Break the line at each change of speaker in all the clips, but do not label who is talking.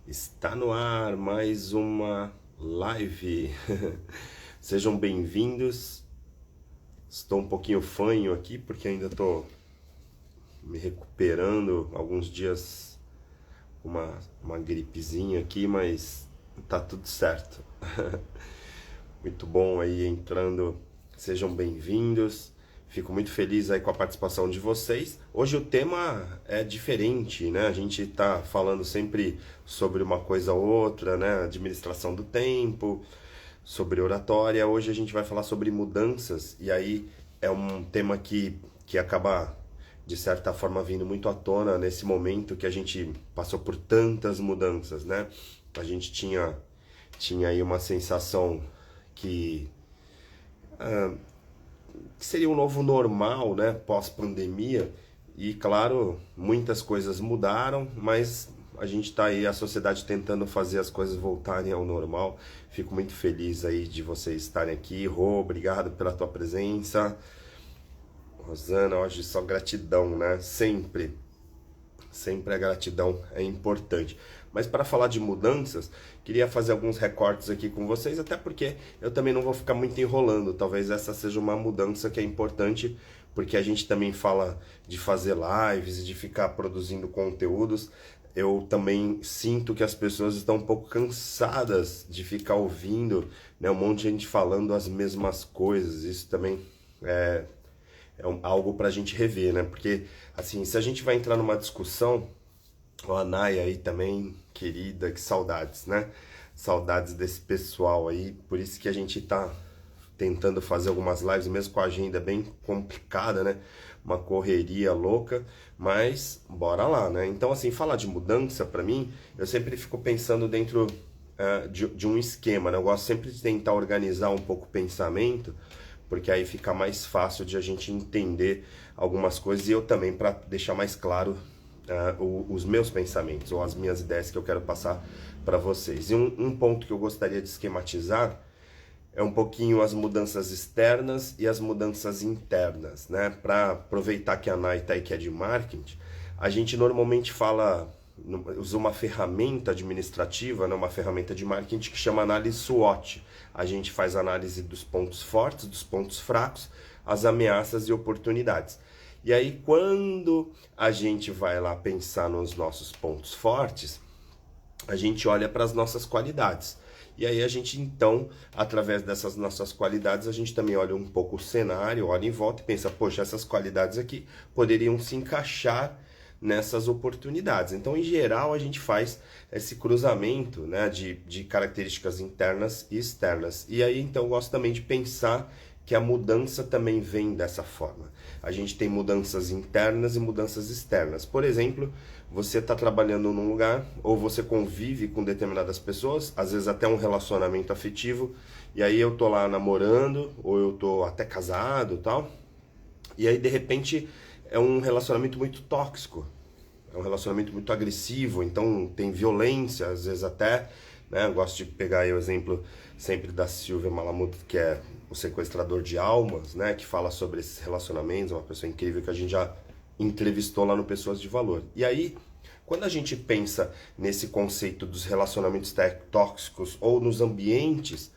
Está no ar mais uma live. Sejam bem-vindos. Estou um pouquinho fanho aqui porque ainda estou me recuperando alguns dias com uma gripezinha aqui, mas tá tudo certo. Muito bom aí entrando. Sejam bem-vindos. Fico muito feliz aí com a participação de vocês. Hoje o tema é diferente, né? A gente está falando sempre sobre uma coisa ou outra, né? Administração do tempo, sobre oratória. Hoje a gente vai falar sobre mudanças e aí é um tema que acaba, de certa forma, vindo muito à tona nesse momento que a gente passou por tantas mudanças, né? A gente tinha aí uma sensação que seria um novo normal, né, pós-pandemia. E claro, muitas coisas mudaram, mas a gente está aí, a sociedade tentando fazer as coisas voltarem ao normal. Fico muito feliz aí de vocês estarem aqui. Rô, obrigado pela tua presença. Rosana, hoje só gratidão, né? Sempre a gratidão é importante. Mas para falar de mudanças, queria fazer alguns recortes aqui com vocês, até porque eu também não vou ficar muito enrolando. Talvez essa seja uma mudança que é importante, porque a gente também fala de fazer lives e de ficar produzindo conteúdos. Eu também sinto que as pessoas estão um pouco cansadas de ficar ouvindo, né, um monte de gente falando as mesmas coisas. Isso também algo para a gente rever, né? Porque, assim, se a gente vai entrar numa discussão, a Naya aí também, querida, que saudades, né? Saudades desse pessoal aí, por isso que a gente tá tentando fazer algumas lives, mesmo com a agenda bem complicada, né? Uma correria louca, mas bora lá, né? Então, assim, falar de mudança, para mim, eu sempre fico pensando dentro de um esquema, né? Eu gosto sempre de tentar organizar um pouco o pensamento, porque aí fica mais fácil de a gente entender algumas coisas e eu também, para deixar mais claro os meus pensamentos ou as minhas ideias que eu quero passar para vocês. E um ponto que eu gostaria de esquematizar é um pouquinho as mudanças externas e as mudanças internas, né? Para aproveitar que a Nay tá aí, que é de marketing, a gente normalmente usa uma ferramenta administrativa, né, uma ferramenta de marketing que chama análise SWOT. A gente faz análise dos pontos fortes, dos pontos fracos, as ameaças e oportunidades. E aí, quando a gente vai lá pensar nos nossos pontos fortes, a gente olha para as nossas qualidades. E aí a gente, então, através dessas nossas qualidades, a gente também olha um pouco o cenário, olha em volta e pensa, poxa, essas qualidades aqui poderiam se encaixar nessas oportunidades. Então, em geral, a gente faz esse cruzamento, né, de características internas e externas. E aí, então, eu gosto também de pensar que a mudança também vem dessa forma. A gente tem mudanças internas e mudanças externas. Por exemplo, você está trabalhando num lugar ou você convive com determinadas pessoas, às vezes até um relacionamento afetivo, e aí eu tô lá namorando ou eu tô até casado, tal. E aí de repente é um relacionamento muito tóxico. É um relacionamento muito agressivo, então tem violência, às vezes até, né? Eu gosto de pegar aí o exemplo sempre da Silvia Malamud, que é o sequestrador de almas, né? Que fala sobre esses relacionamentos, uma pessoa incrível que a gente já entrevistou lá no Pessoas de Valor. E aí, quando a gente pensa nesse conceito dos relacionamentos tóxicos ou nos ambientes,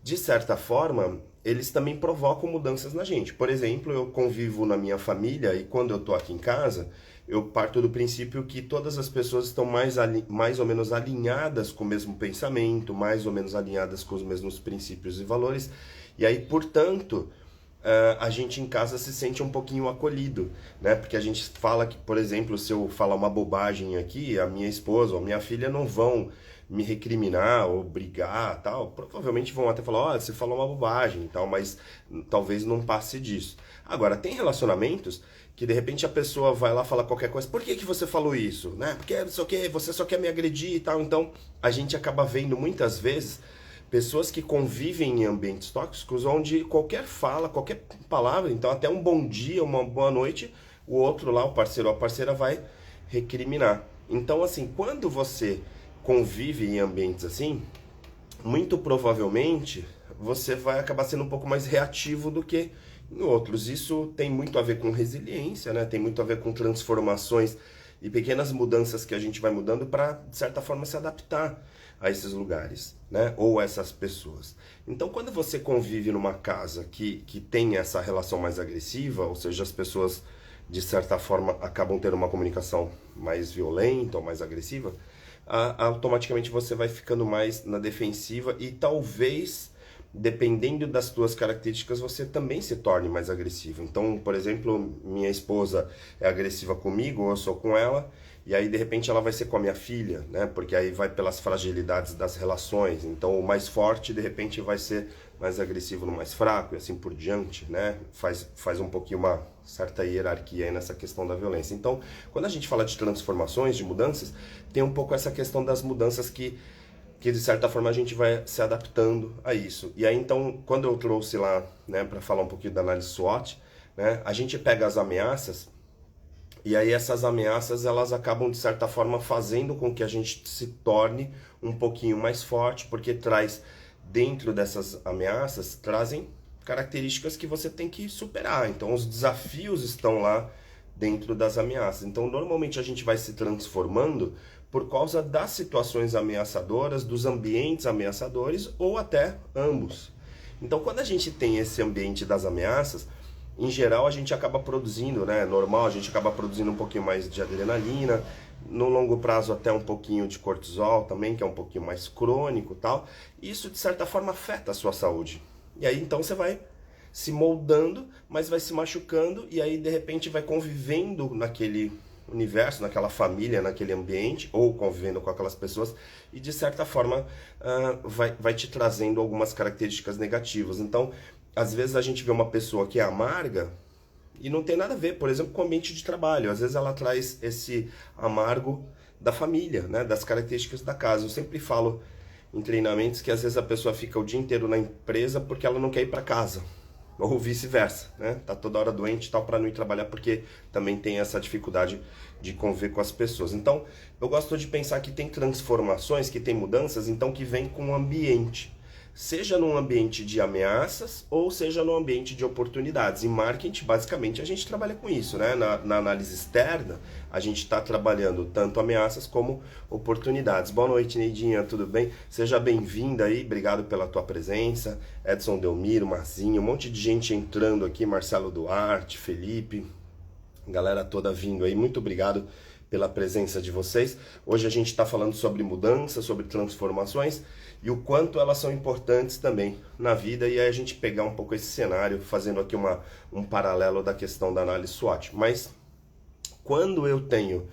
de certa forma, eles também provocam mudanças na gente. Por exemplo, eu convivo na minha família e quando eu tô aqui em casa, eu parto do princípio que todas as pessoas estão mais ou menos alinhadas com o mesmo pensamento, mais ou menos alinhadas com os mesmos princípios e valores. E aí, portanto, a gente em casa se sente um pouquinho acolhido, né? Porque a gente fala que, por exemplo, se eu falar uma bobagem aqui, a minha esposa ou a minha filha não vão me recriminar ou brigar, tal. Provavelmente vão até falar, olha, você falou uma bobagem e tal, mas talvez não passe disso. Agora, tem relacionamentos que de repente a pessoa vai lá falar qualquer coisa, por que você falou isso, né? Porque não sei o que, você só quer me agredir e tal. Então, a gente acaba vendo muitas vezes pessoas que convivem em ambientes tóxicos onde qualquer fala, qualquer palavra, então até um bom dia, uma boa noite, o outro lá, o parceiro ou a parceira vai recriminar. Então, assim, quando você convive em ambientes assim, muito provavelmente você vai acabar sendo um pouco mais reativo do que em outros. Isso tem muito a ver com resiliência, né? Tem muito a ver com transformações e pequenas mudanças que a gente vai mudando para, de certa forma, se adaptar a esses lugares, né? Ou essas pessoas. Então, quando você convive numa casa que tem essa relação mais agressiva, ou seja, as pessoas, de certa forma, acabam tendo uma comunicação mais violenta ou mais agressiva, automaticamente você vai ficando mais na defensiva e talvez, dependendo das tuas características, você também se torne mais agressivo. Então, por exemplo, minha esposa é agressiva comigo, ou eu sou com ela, e aí de repente ela vai ser com a minha filha, né? Porque aí vai pelas fragilidades das relações. Então, o mais forte de repente vai ser mais agressivo no mais fraco e assim por diante, né? Faz um pouquinho uma certa hierarquia aí nessa questão da violência. Então, quando a gente fala de transformações, de mudanças, tem um pouco essa questão das mudanças que de certa forma a gente vai se adaptando a isso. E aí então, quando eu trouxe lá, né, para falar um pouquinho da análise SWOT, né, a gente pega as ameaças e aí essas ameaças elas acabam de certa forma fazendo com que a gente se torne um pouquinho mais forte, porque traz dentro dessas ameaças trazem características que você tem que superar. Então os desafios estão lá dentro das ameaças. Então normalmente a gente vai se transformando por causa das situações ameaçadoras, dos ambientes ameaçadores ou até ambos. Então quando a gente tem esse ambiente das ameaças, em geral a gente acaba produzindo, né, normal, a gente acaba produzindo um pouquinho mais de adrenalina, no longo prazo até um pouquinho de cortisol também, que é um pouquinho mais crônico e tal. Isso de certa forma afeta a sua saúde. E aí então você vai se moldando, mas vai se machucando e aí de repente vai convivendo naquele universo, naquela família, naquele ambiente, ou convivendo com aquelas pessoas, e de certa forma vai te trazendo algumas características negativas. Então, às vezes a gente vê uma pessoa que é amarga e não tem nada a ver, por exemplo, com o ambiente de trabalho. Às vezes ela traz esse amargo da família, né, das características da casa. Eu sempre falo em treinamentos que às vezes a pessoa fica o dia inteiro na empresa porque ela não quer ir para casa. Ou vice-versa, né? Tá toda hora doente e tal para não ir trabalhar porque também tem essa dificuldade de conviver com as pessoas. Então, eu gosto de pensar que tem transformações, que tem mudanças, então que vem com o ambiente. Seja num ambiente de ameaças ou seja num ambiente de oportunidades. Em marketing, basicamente, a gente trabalha com isso, né? Na análise externa, a gente está trabalhando tanto ameaças como oportunidades. Boa noite, Neidinha, tudo bem? Seja bem-vinda aí, obrigado pela tua presença. Edson Delmiro, Marzinho, um monte de gente entrando aqui, Marcelo Duarte, Felipe, galera toda vindo aí, muito obrigado pela presença de vocês. Hoje a gente está falando sobre mudanças, sobre transformações e o quanto elas são importantes também na vida, e aí a gente pegar um pouco esse cenário, fazendo aqui um paralelo da questão da análise SWOT. Mas quando eu tenho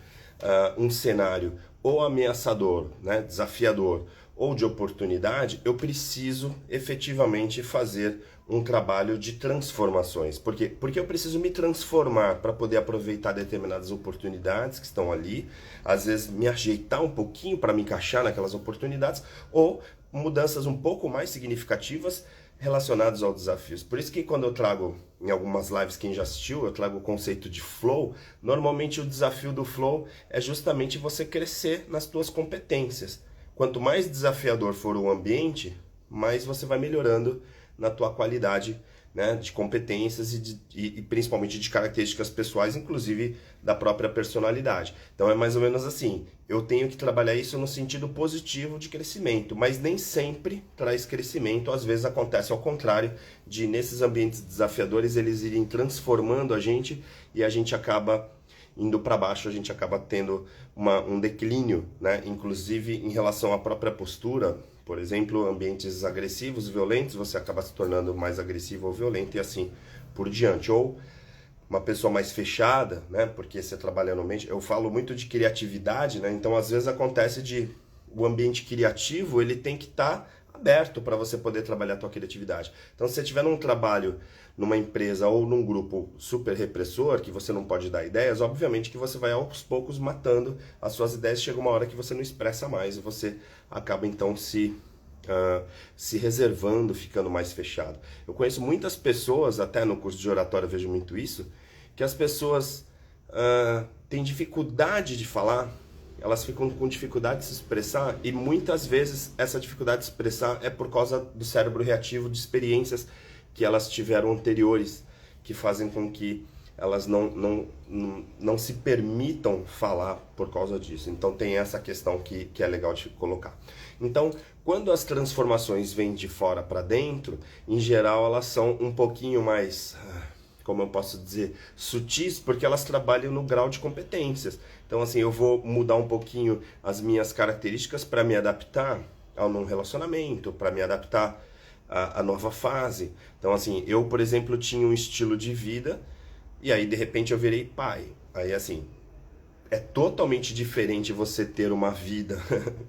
um cenário ou ameaçador, né, desafiador, ou de oportunidade, eu preciso efetivamente fazer um trabalho de transformações. Por quê? Porque eu preciso me transformar para poder aproveitar determinadas oportunidades que estão ali, às vezes me ajeitar um pouquinho para me encaixar naquelas oportunidades, ou mudanças um pouco mais significativas relacionadas aos desafios. Por isso que quando eu trago, em algumas lives, quem já assistiu, eu trago o conceito de flow, normalmente o desafio do flow é justamente você crescer nas suas competências. Quanto mais desafiador for o ambiente, mais você vai melhorando na tua qualidade, né, de competências e principalmente de características pessoais, inclusive da própria personalidade. Então é mais ou menos assim, eu tenho que trabalhar isso no sentido positivo de crescimento, mas nem sempre traz crescimento, às vezes acontece ao contrário, de nesses ambientes desafiadores eles irem transformando a gente e a gente acaba indo para baixo, a gente acaba tendo um declínio, né? Inclusive em relação à própria postura. Por exemplo, ambientes agressivos, violentos, você acaba se tornando mais agressivo ou violento e assim por diante. Ou uma pessoa mais fechada, né? Porque você trabalha no ambiente, eu falo muito de criatividade, né? Então às vezes acontece o ambiente criativo, ele tem que estar aberto para você poder trabalhar a tua criatividade. Então se você estiver num trabalho, numa empresa ou num grupo super repressor, que você não pode dar ideias, obviamente que você vai aos poucos matando as suas ideias, chega uma hora que você não expressa mais e você acaba então se reservando, ficando mais fechado. Eu conheço muitas pessoas, até no curso de oratória eu vejo muito isso, que as pessoas têm dificuldade de falar, elas ficam com dificuldade de se expressar e muitas vezes essa dificuldade de expressar é por causa do cérebro reativo, de experiências que elas tiveram anteriores, que fazem com que elas não se permitam falar por causa disso. Então tem essa questão que é legal de colocar. Então, quando as transformações vêm de fora para dentro, em geral elas são um pouquinho mais, como eu posso dizer, sutis, porque elas trabalham no grau de competências. Então, assim, eu vou mudar um pouquinho as minhas características para me adaptar ao novo relacionamento, para me adaptar à nova fase. Então, assim, eu, por exemplo, tinha um estilo de vida e aí, de repente, eu virei pai. Aí, assim, é totalmente diferente você ter uma vida,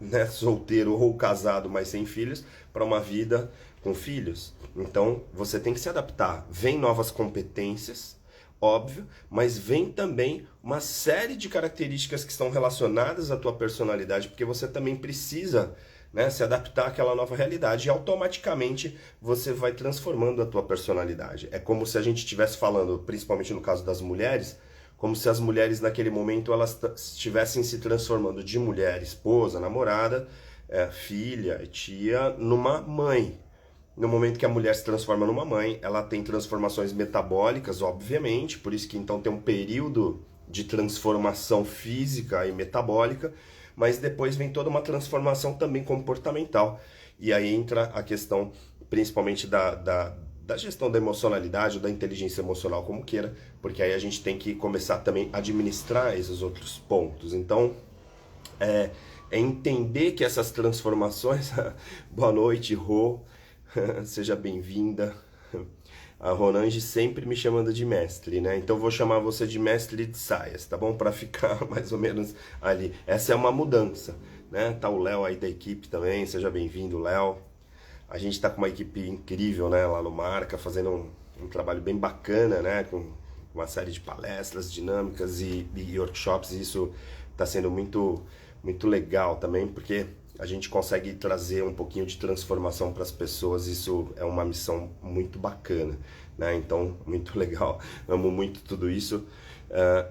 né, solteiro ou casado, mas sem filhos, para uma vida com filhos. Então, você tem que se adaptar. Vem novas competências, óbvio, mas vem também uma série de características que estão relacionadas à tua personalidade, porque você também precisa, né, se adaptar àquela nova realidade e automaticamente você vai transformando a tua personalidade. É como se a gente estivesse falando, principalmente no caso das mulheres, como se as mulheres naquele momento elas estivessem se transformando de mulher, esposa, namorada, filha, tia, numa mãe. No momento que a mulher se transforma numa mãe, ela tem transformações metabólicas, obviamente, por isso que então tem um período de transformação física e metabólica, mas depois vem toda uma transformação também comportamental. E aí entra a questão, principalmente da gestão da emocionalidade, ou da inteligência emocional, como queira, porque aí a gente tem que começar também a administrar esses outros pontos. Então, é entender que essas transformações... Boa noite, Rô. Seja bem-vinda. A Ronange sempre me chamando de mestre, né? Então vou chamar você de mestre de saias, tá bom? Para ficar mais ou menos ali. Essa é uma mudança, né? Tá o Léo aí da equipe também, seja bem-vindo, Léo. A gente tá com uma equipe incrível, né? Lá no Marca, fazendo um trabalho bem bacana, né? Com uma série de palestras, dinâmicas e workshops. E isso tá sendo muito, muito legal também, porque a gente consegue trazer um pouquinho de transformação para as pessoas, isso é uma missão muito bacana, né? Então, muito legal, amo muito tudo isso,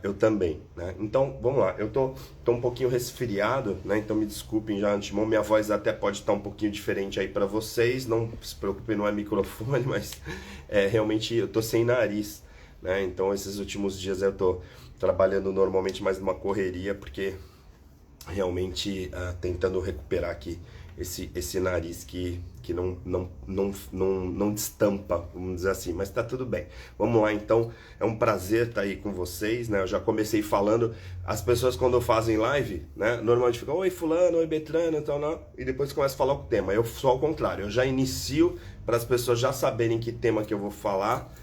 eu também, né? Então, vamos lá, eu tô um pouquinho resfriado, né? Então me desculpem já antemão, minha voz até pode estar um pouquinho diferente aí para vocês, não se preocupem, não é microfone, mas realmente eu tô sem nariz, né? Então esses últimos dias eu tô trabalhando normalmente mais numa correria, porque realmente tentando recuperar aqui esse nariz que não destampa, vamos dizer assim, mas tá tudo bem. Vamos lá então, é um prazer estar aí com vocês, né? Eu já comecei falando, as pessoas quando fazem live, né, normalmente ficam, oi fulano, oi Betrano, então não, e depois começa a falar o tema. Eu sou ao contrário, eu já inicio para as pessoas já saberem que tema que eu vou falar.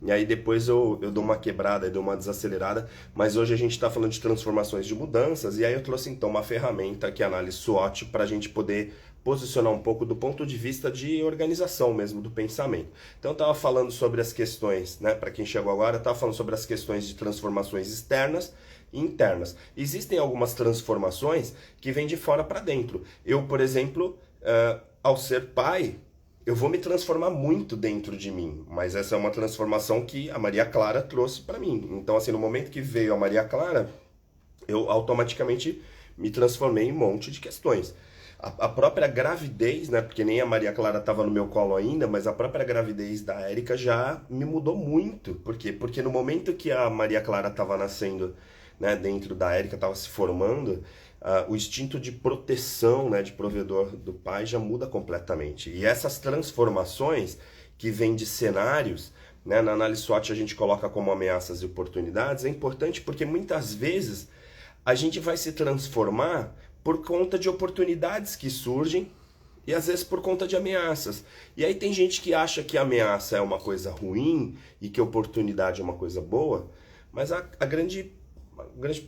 E aí depois eu dou uma quebrada, eu dou uma desacelerada, mas hoje a gente está falando de transformações, de mudanças, e aí eu trouxe então uma ferramenta que é a análise SWOT para a gente poder posicionar um pouco do ponto de vista de organização mesmo do pensamento. Então eu estava falando sobre as questões, né, para quem chegou agora, eu estava falando sobre as questões de transformações externas e internas. Existem algumas transformações que vêm de fora para dentro. Eu, por exemplo, ao ser pai, eu vou me transformar muito dentro de mim, mas essa é uma transformação que a Maria Clara trouxe para mim. Então, assim, no momento que veio a Maria Clara, eu automaticamente me transformei em um monte de questões. A própria gravidez, né, porque nem a Maria Clara estava no meu colo ainda, mas a própria gravidez da Érica já me mudou muito. Por quê? Porque no momento que a Maria Clara estava nascendo, né, dentro da Érica, estava se formando, o instinto de proteção, né, de provedor do pai já muda completamente. E essas transformações que vêm de cenários, né, na análise SWOT a gente coloca como ameaças e oportunidades, é importante porque muitas vezes a gente vai se transformar por conta de oportunidades que surgem e às vezes por conta de ameaças. E aí tem gente que acha que ameaça é uma coisa ruim e que oportunidade é uma coisa boa, mas a grande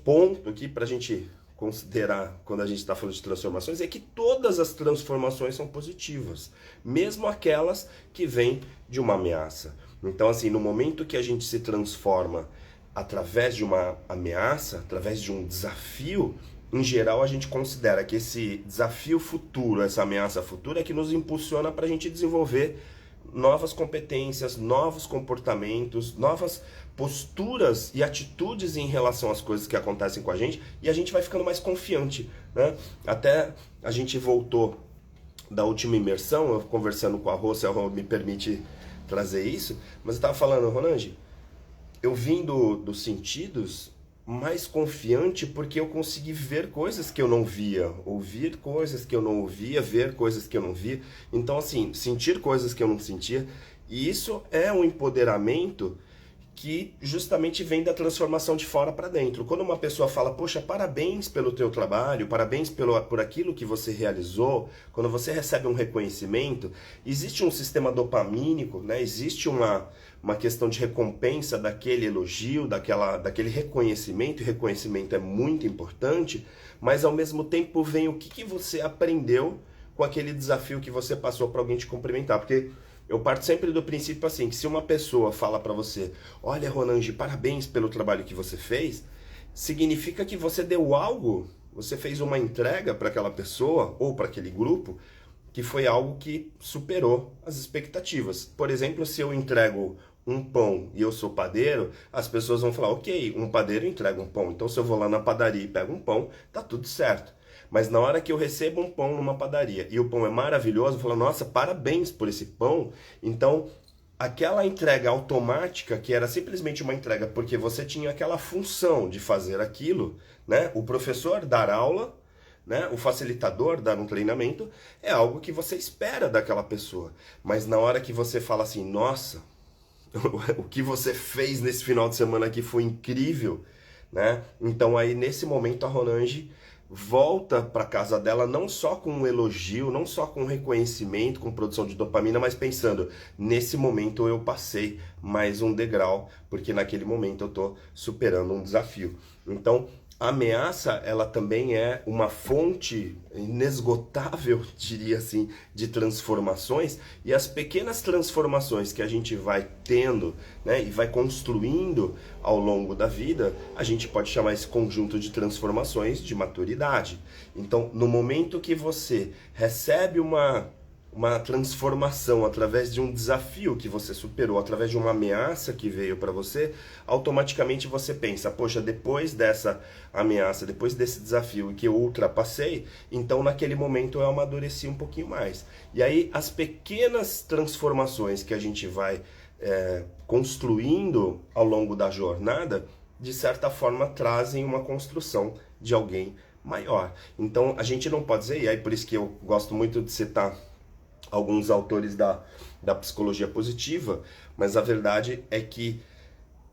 ponto aqui para a gente considerar quando a gente está falando de transformações é que todas as transformações são positivas, mesmo aquelas que vêm de uma ameaça. Então, assim, no momento que a gente se transforma através de uma ameaça, através de um desafio, em geral a gente considera que esse desafio futuro, essa ameaça futura é que nos impulsiona para a gente desenvolver novas competências, novos comportamentos, novas posturas e atitudes em relação às coisas que acontecem com a gente, e a gente vai ficando mais confiante, né? Até a gente voltou da última imersão, eu conversando com a Rô, se a Rô me permite trazer isso, mas eu estava falando, Ronange, eu vim dos sentidos mais confiante porque eu consegui ver coisas que eu não via, ouvir coisas que eu não ouvia, ver coisas que eu não via. Então, assim, sentir coisas que eu não sentia. E isso é um empoderamento que justamente vem da transformação de fora para dentro. Quando uma pessoa fala, poxa, parabéns pelo teu trabalho, parabéns por aquilo que você realizou, quando você recebe um reconhecimento, existe um sistema dopamínico, né? Existe uma questão de recompensa daquele elogio, daquele reconhecimento, e reconhecimento é muito importante, mas ao mesmo tempo vem o que você aprendeu com aquele desafio que você passou para alguém te cumprimentar, porque eu parto sempre do princípio assim, que se uma pessoa fala para você, olha, Ronange, parabéns pelo trabalho que você fez, significa que você deu algo, você fez uma entrega para aquela pessoa ou para aquele grupo, que foi algo que superou as expectativas. Por exemplo, se eu entrego um pão e eu sou padeiro, as pessoas vão falar, ok, um padeiro entrega um pão, então se eu vou lá na padaria e pego um pão, tá tudo certo. Mas na hora que eu recebo um pão numa padaria e o pão é maravilhoso, eu falo, nossa, parabéns por esse pão. Então, aquela entrega automática, que era simplesmente uma entrega porque você tinha aquela função de fazer aquilo, né? O professor dar aula, né? O facilitador dar um treinamento, é algo que você espera daquela pessoa. Mas na hora que você fala assim, nossa, o que você fez nesse final de semana aqui foi incrível, né? Então aí nesse momento a Ronange volta para casa dela não só com um elogio, não só com reconhecimento, com produção de dopamina, mas pensando, nesse momento eu passei mais um degrau, porque naquele momento eu estou superando um desafio. Então, a ameaça, ela também é uma fonte inesgotável, diria assim, de transformações, e as pequenas transformações que a gente vai tendo, né, e vai construindo ao longo da vida, a gente pode chamar esse conjunto de transformações de maturidade. Então, no momento que você recebe uma transformação através de um desafio que você superou, através de uma ameaça que veio para você, automaticamente você pensa, poxa, depois dessa ameaça, depois desse desafio que eu ultrapassei, então naquele momento eu amadureci um pouquinho mais. E aí as pequenas transformações que a gente vai construindo ao longo da jornada, de certa forma trazem uma construção de alguém maior. Então a gente não pode dizer, e aí por isso que eu gosto muito de citar alguns autores da psicologia positiva, mas a verdade é que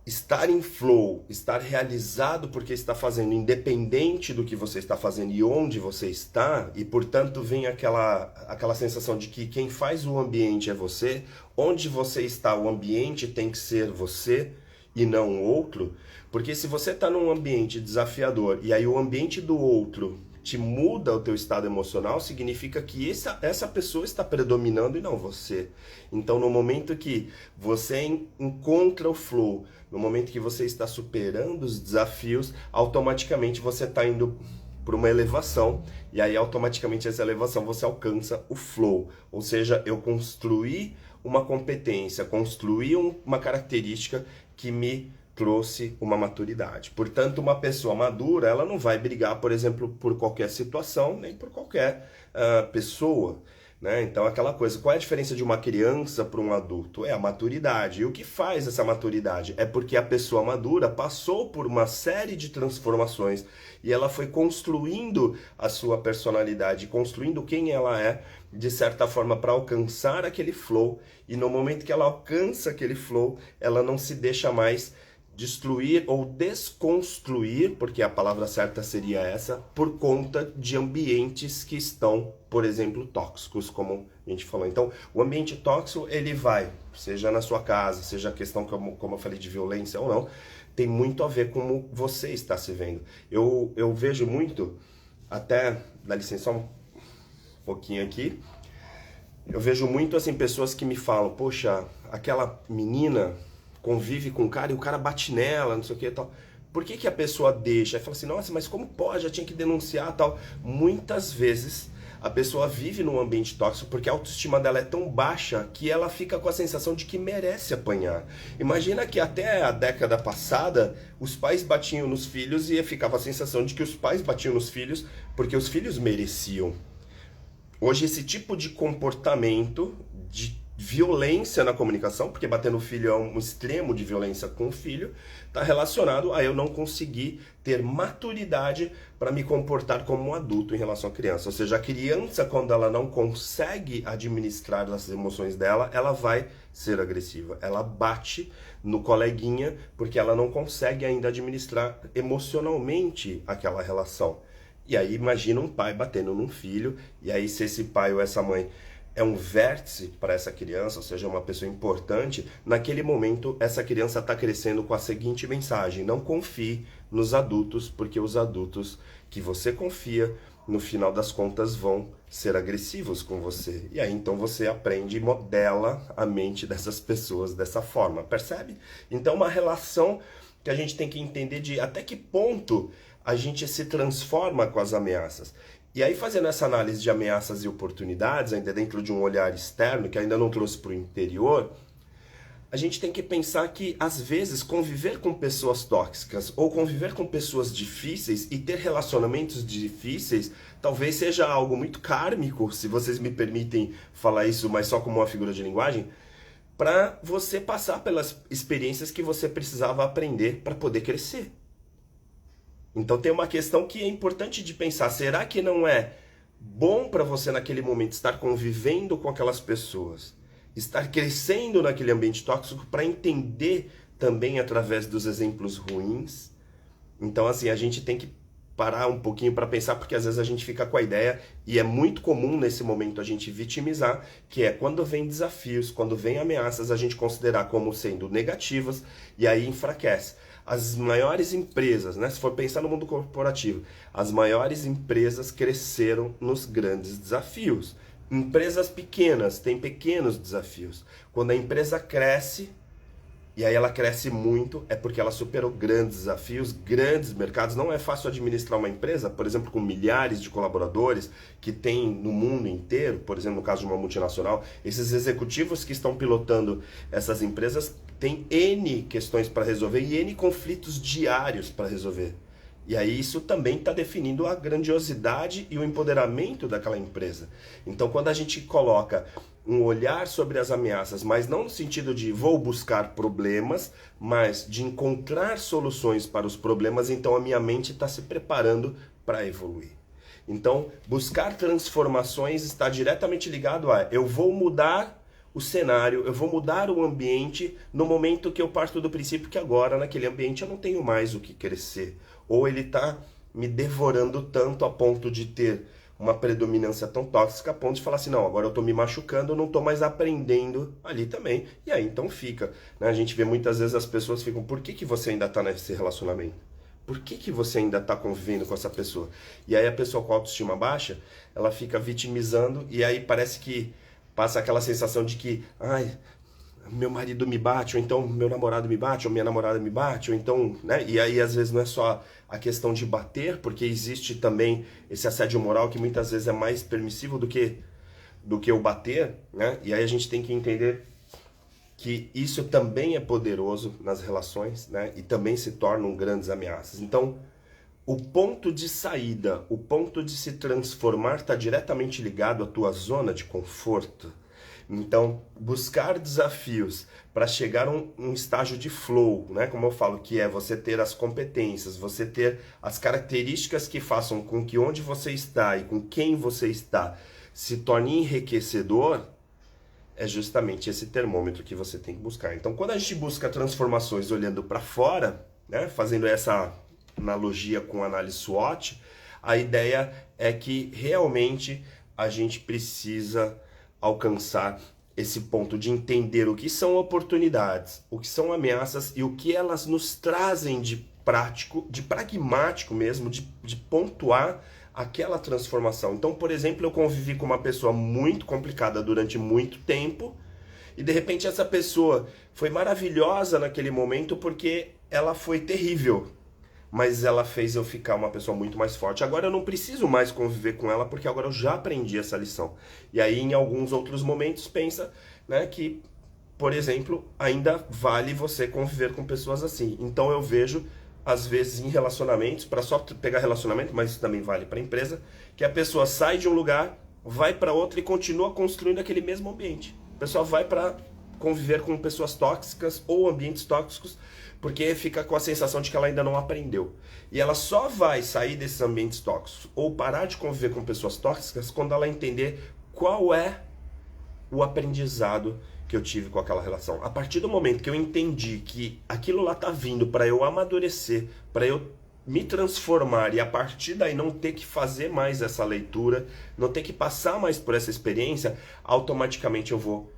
estar em flow, estar realizado porque está fazendo, independente do que você está fazendo e onde você está, e portanto vem aquela sensação de que quem faz o ambiente é você, onde você está, o ambiente tem que ser você e não o outro, porque se você está num ambiente desafiador e aí o ambiente do outro te muda o teu estado emocional, significa que essa pessoa está predominando e não você. Então, no momento que você encontra o flow, no momento que você está superando os desafios, automaticamente você está indo para uma elevação, e aí automaticamente essa elevação você alcança o flow. Ou seja, eu construí uma competência, construí uma característica que me trouxe uma maturidade. Portanto, uma pessoa madura, ela não vai brigar, por exemplo, por qualquer situação, nem por qualquer pessoa, né? Então, aquela coisa, qual é a diferença de uma criança para um adulto? É a maturidade. E o que faz essa maturidade? É porque a pessoa madura passou por uma série de transformações e ela foi construindo a sua personalidade, construindo quem ela é, de certa forma, para alcançar aquele flow. E no momento que ela alcança aquele flow, ela não se deixa mais destruir ou desconstruir, porque a palavra certa seria essa, por conta de ambientes que estão, por exemplo, tóxicos, como a gente falou. Então, o ambiente tóxico, ele vai, seja na sua casa, seja a questão, como eu falei, de violência ou não, tem muito a ver com como você está se vendo. Eu vejo muito, até, dá licença só um pouquinho aqui, eu vejo muito, assim, pessoas que me falam, poxa, aquela menina convive com o cara e o cara bate nela, não sei o que e tal. Por que a pessoa deixa? Aí fala assim, nossa, mas como pode? Já tinha que denunciar e tal. Muitas vezes a pessoa vive num ambiente tóxico porque a autoestima dela é tão baixa que ela fica com a sensação de que merece apanhar. Imagina que até a década passada os pais batiam nos filhos e ficava a sensação de que os pais batiam nos filhos porque os filhos mereciam. Hoje esse tipo de comportamento de violência na comunicação, porque bater no filho é um extremo de violência com o filho, está relacionado a eu não conseguir ter maturidade para me comportar como um adulto em relação à criança. Ou seja, a criança, quando ela não consegue administrar as emoções dela, ela vai ser agressiva. Ela bate no coleguinha porque ela não consegue ainda administrar emocionalmente aquela relação. E aí imagina um pai batendo num filho, e aí se esse pai ou essa mãe é um vértice para essa criança, ou seja, uma pessoa importante, naquele momento essa criança está crescendo com a seguinte mensagem: não confie nos adultos, porque os adultos que você confia, no final das contas, vão ser agressivos com você. E aí então você aprende e modela a mente dessas pessoas dessa forma, percebe? Então uma relação que a gente tem que entender de até que ponto a gente se transforma com as ameaças. E aí, fazendo essa análise de ameaças e oportunidades, ainda dentro de um olhar externo, que ainda não trouxe para o interior, a gente tem que pensar que, às vezes, conviver com pessoas tóxicas ou conviver com pessoas difíceis e ter relacionamentos difíceis talvez seja algo muito kármico, se vocês me permitem falar isso, mas só como uma figura de linguagem, para você passar pelas experiências que você precisava aprender para poder crescer. Então tem uma questão que é importante de pensar: será que não é bom para você naquele momento estar convivendo com aquelas pessoas, estar crescendo naquele ambiente tóxico para entender também através dos exemplos ruins? Então assim, a gente tem que parar um pouquinho para pensar, porque às vezes a gente fica com a ideia, e é muito comum nesse momento a gente vitimizar, que é quando vem desafios, quando vem ameaças, a gente considerar como sendo negativas, e aí enfraquece. As maiores empresas, né, se for pensar no mundo corporativo, as maiores empresas cresceram nos grandes desafios. Empresas pequenas têm pequenos desafios. Quando a empresa cresce, e aí ela cresce muito, é porque ela superou grandes desafios, grandes mercados. Não é fácil administrar uma empresa, por exemplo, com milhares de colaboradores que tem no mundo inteiro, por exemplo, no caso de uma multinacional. Esses executivos que estão pilotando essas empresas têm N questões para resolver e N conflitos diários para resolver. E aí isso também está definindo a grandiosidade e o empoderamento daquela empresa. Então quando a gente coloca um olhar sobre as ameaças, mas não no sentido de vou buscar problemas, mas de encontrar soluções para os problemas, então a minha mente está se preparando para evoluir. Então buscar transformações está diretamente ligado a eu vou mudar o cenário, eu vou mudar o ambiente no momento que eu parto do princípio que agora naquele ambiente eu não tenho mais o que crescer, ou ele está me devorando tanto a ponto de ter uma predominância tão tóxica a ponto de falar assim, não, agora eu estou me machucando, eu não estou mais aprendendo ali também, e aí então fica, né? A gente vê muitas vezes as pessoas ficam, por que você ainda está nesse relacionamento? Por que você ainda está convivendo com essa pessoa? E aí a pessoa com autoestima baixa, ela fica vitimizando, e aí parece que passa aquela sensação de que, ai, meu marido me bate, ou então meu namorado me bate, ou minha namorada me bate, ou então, né? E aí às vezes não é só a questão de bater, porque existe também esse assédio moral que muitas vezes é mais permissivo do que o bater, né? E aí a gente tem que entender que isso também é poderoso nas relações, né? E também se tornam grandes ameaças. Então, o ponto de saída, o ponto de se transformar está diretamente ligado à tua zona de conforto. Então, buscar desafios para chegar a um estágio de flow, né? Como eu falo, que é você ter as competências, você ter as características que façam com que onde você está e com quem você está se torne enriquecedor, é justamente esse termômetro que você tem que buscar. Então, quando a gente busca transformações olhando para fora, né? Fazendo essa analogia com a análise SWOT, a ideia é que realmente a gente precisa alcançar esse ponto de entender o que são oportunidades, o que são ameaças e o que elas nos trazem de prático, de pragmático mesmo, de pontuar aquela transformação. Então, por exemplo, eu convivi com uma pessoa muito complicada durante muito tempo e de repente essa pessoa foi maravilhosa naquele momento porque ela foi terrível, mas ela fez eu ficar uma pessoa muito mais forte. Agora eu não preciso mais conviver com ela, porque agora eu já aprendi essa lição. E aí, em alguns outros momentos, pensa, né, que, por exemplo, ainda vale você conviver com pessoas assim. Então eu vejo, às vezes, em relacionamentos, para só pegar relacionamento, mas isso também vale para a empresa, que a pessoa sai de um lugar, vai para outro e continua construindo aquele mesmo ambiente. pessoa vai para conviver com pessoas tóxicas ou ambientes tóxicos, porque fica com a sensação de que ela ainda não aprendeu. E ela só vai sair desses ambientes tóxicos ou parar de conviver com pessoas tóxicas quando ela entender qual é o aprendizado que eu tive com aquela relação. A partir do momento que eu entendi que aquilo lá tá vindo para eu amadurecer, para eu me transformar e a partir daí não ter que fazer mais essa leitura, não ter que passar mais por essa experiência, automaticamente eu vou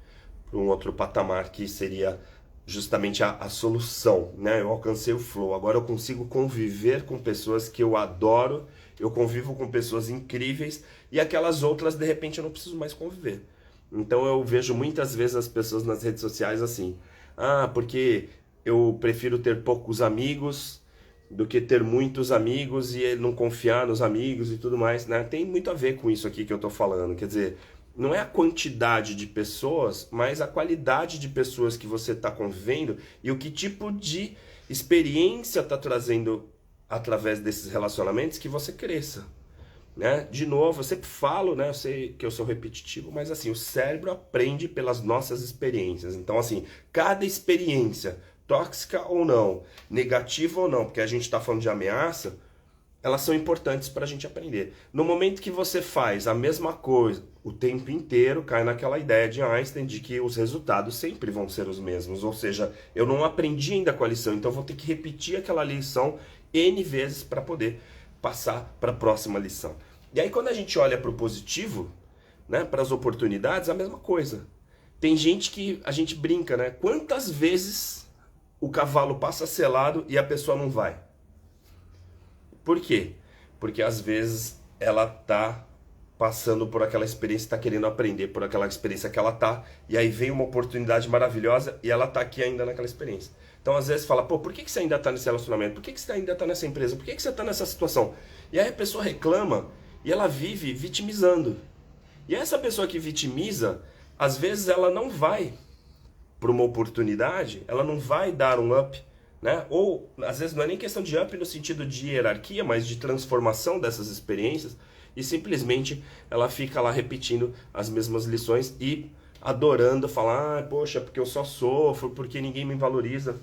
para um outro patamar que seria justamente a solução, né? Eu alcancei o flow, agora eu consigo conviver com pessoas que eu adoro, eu convivo com pessoas incríveis e aquelas outras de repente eu não preciso mais conviver. Então eu vejo muitas vezes as pessoas nas redes sociais assim, porque eu prefiro ter poucos amigos do que ter muitos amigos e não confiar nos amigos e tudo mais, né? Tem muito a ver com isso aqui que eu tô falando, quer dizer, não é a quantidade de pessoas, mas a qualidade de pessoas que você está convivendo e o que tipo de experiência está trazendo através desses relacionamentos que você cresça, né? De novo, eu sempre falo, né? Eu sei que eu sou repetitivo, mas assim, o cérebro aprende pelas nossas experiências. Então, assim, cada experiência, tóxica ou não, negativa ou não, porque a gente está falando de ameaça, elas são importantes para a gente aprender. No momento que você faz a mesma coisa o tempo inteiro, cai naquela ideia de Einstein de que os resultados sempre vão ser os mesmos. Ou seja, eu não aprendi ainda com a lição, então eu vou ter que repetir aquela lição N vezes para poder passar para a próxima lição. E aí quando a gente olha para o positivo, né, para as oportunidades, a mesma coisa. Tem gente que a gente brinca, né? Quantas vezes o cavalo passa selado e a pessoa não vai? Por quê? Porque às vezes ela tá passando por aquela experiência, tá querendo aprender por aquela experiência que ela tá, e aí vem uma oportunidade maravilhosa e ela tá aqui ainda naquela experiência. Então às vezes fala, por que você ainda tá nesse relacionamento? Por que você ainda tá nessa empresa? Por que você tá nessa situação? E aí a pessoa reclama e ela vive vitimizando. E essa pessoa que vitimiza, às vezes ela não vai para uma oportunidade, ela não vai dar um up, né? Ou às vezes não é nem questão de up no sentido de hierarquia, mas de transformação dessas experiências, e simplesmente ela fica lá repetindo as mesmas lições e adorando falar, poxa, porque eu só sofro, porque ninguém me valoriza.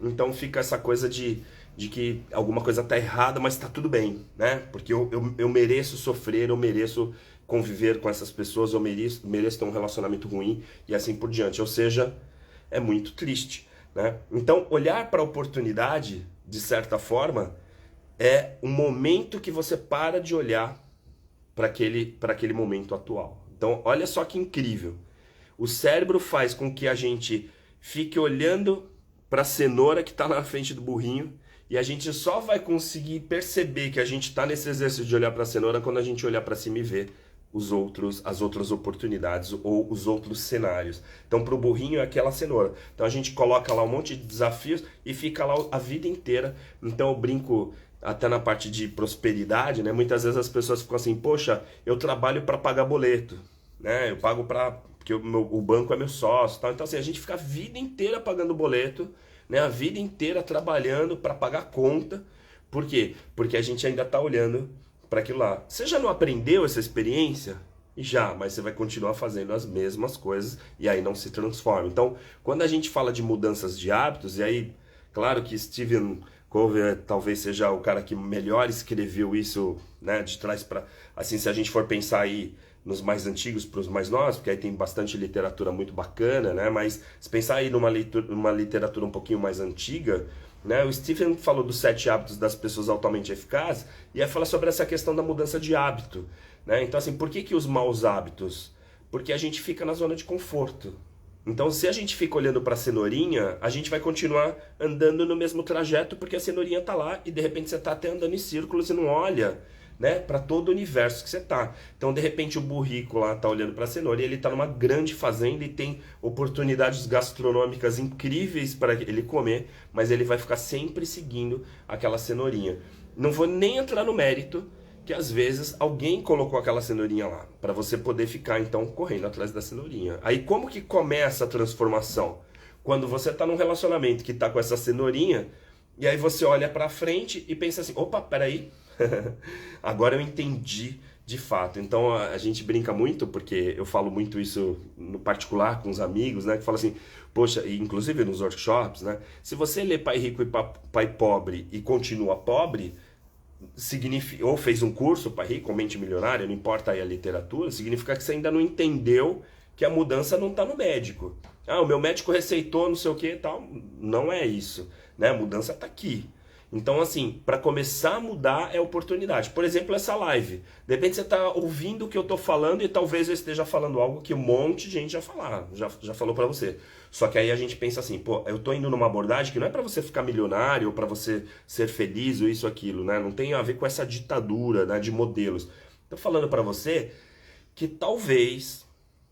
Então fica essa coisa de que alguma coisa tá errada, mas tá tudo bem, né? Porque eu mereço sofrer, eu mereço conviver com essas pessoas, eu mereço ter um relacionamento ruim e assim por diante. Ou seja, é muito triste, né? Então, olhar para a oportunidade, de certa forma, é um momento que você para de olhar para aquele momento atual. Então, olha só que incrível. O cérebro faz com que a gente fique olhando para a cenoura que está na frente do burrinho e a gente só vai conseguir perceber que a gente está nesse exercício de olhar para a cenoura quando a gente olhar para cima e ver as outras oportunidades ou os outros cenários. Então, para o burrinho é aquela cenoura. Então, a gente coloca lá um monte de desafios e fica lá a vida inteira. Então, eu brinco até na parte de prosperidade, né? Muitas vezes as pessoas ficam assim, poxa, eu trabalho para pagar boleto, né? Eu pago porque o banco é meu sócio, tal. Então, assim, a gente fica a vida inteira pagando boleto, né? A vida inteira trabalhando para pagar conta. Por quê? Porque a gente ainda está olhando para aquilo lá. Você já não aprendeu essa experiência? Já, mas você vai continuar fazendo as mesmas coisas e aí não se transforma. Então, quando a gente fala de mudanças de hábitos, e aí, claro que Stephen Covey talvez seja o cara que melhor escreveu isso, né, de trás para... Assim, se a gente for pensar aí nos mais antigos para os mais novos, porque aí tem bastante literatura muito bacana, né, mas se pensar aí numa literatura um pouquinho mais antiga, né, o Stephen falou dos 7 hábitos das pessoas altamente eficazes e aí fala sobre essa questão da mudança de hábito, né? Então assim, por que os maus hábitos? Porque a gente fica na zona de conforto. Então se a gente fica olhando para a cenourinha, a gente vai continuar andando no mesmo trajeto porque a cenourinha está lá e de repente você está até andando em círculos e não olha, né, para todo o universo que você tá. Então, de repente, o burrico lá tá olhando para a cenoura e ele tá numa grande fazenda e tem oportunidades gastronômicas incríveis para ele comer, mas ele vai ficar sempre seguindo aquela cenourinha. Não vou nem entrar no mérito que às vezes alguém colocou aquela cenourinha lá para você poder ficar então correndo atrás da cenourinha. Aí como que começa a transformação? Quando você tá num relacionamento que tá com essa cenourinha e aí você olha para frente e pensa assim, opa, peraí, agora eu entendi De fato. Então a gente brinca muito, porque eu falo muito isso no particular com os amigos, né? Que fala assim, poxa, e inclusive nos workshops, né? Se você lê Pai Rico e Pai Pobre e continua pobre, significa, ou fez um curso Pai Rico ou Mente Milionária, não importa aí a literatura, significa que você ainda não entendeu que a mudança não está no médico. Ah, o meu médico receitou não sei o que e tal. Não é isso, né? A mudança está aqui. Então, assim, para começar a mudar é oportunidade. Por exemplo, essa live. De repente você está ouvindo o que eu estou falando e talvez eu esteja falando algo que um monte de gente já falou para você. Só que aí a gente pensa assim, pô, eu estou indo numa abordagem que não é para você ficar milionário ou para você ser feliz ou isso, aquilo, né? Não tem a ver com essa ditadura, né, de modelos. Estou falando para você que talvez,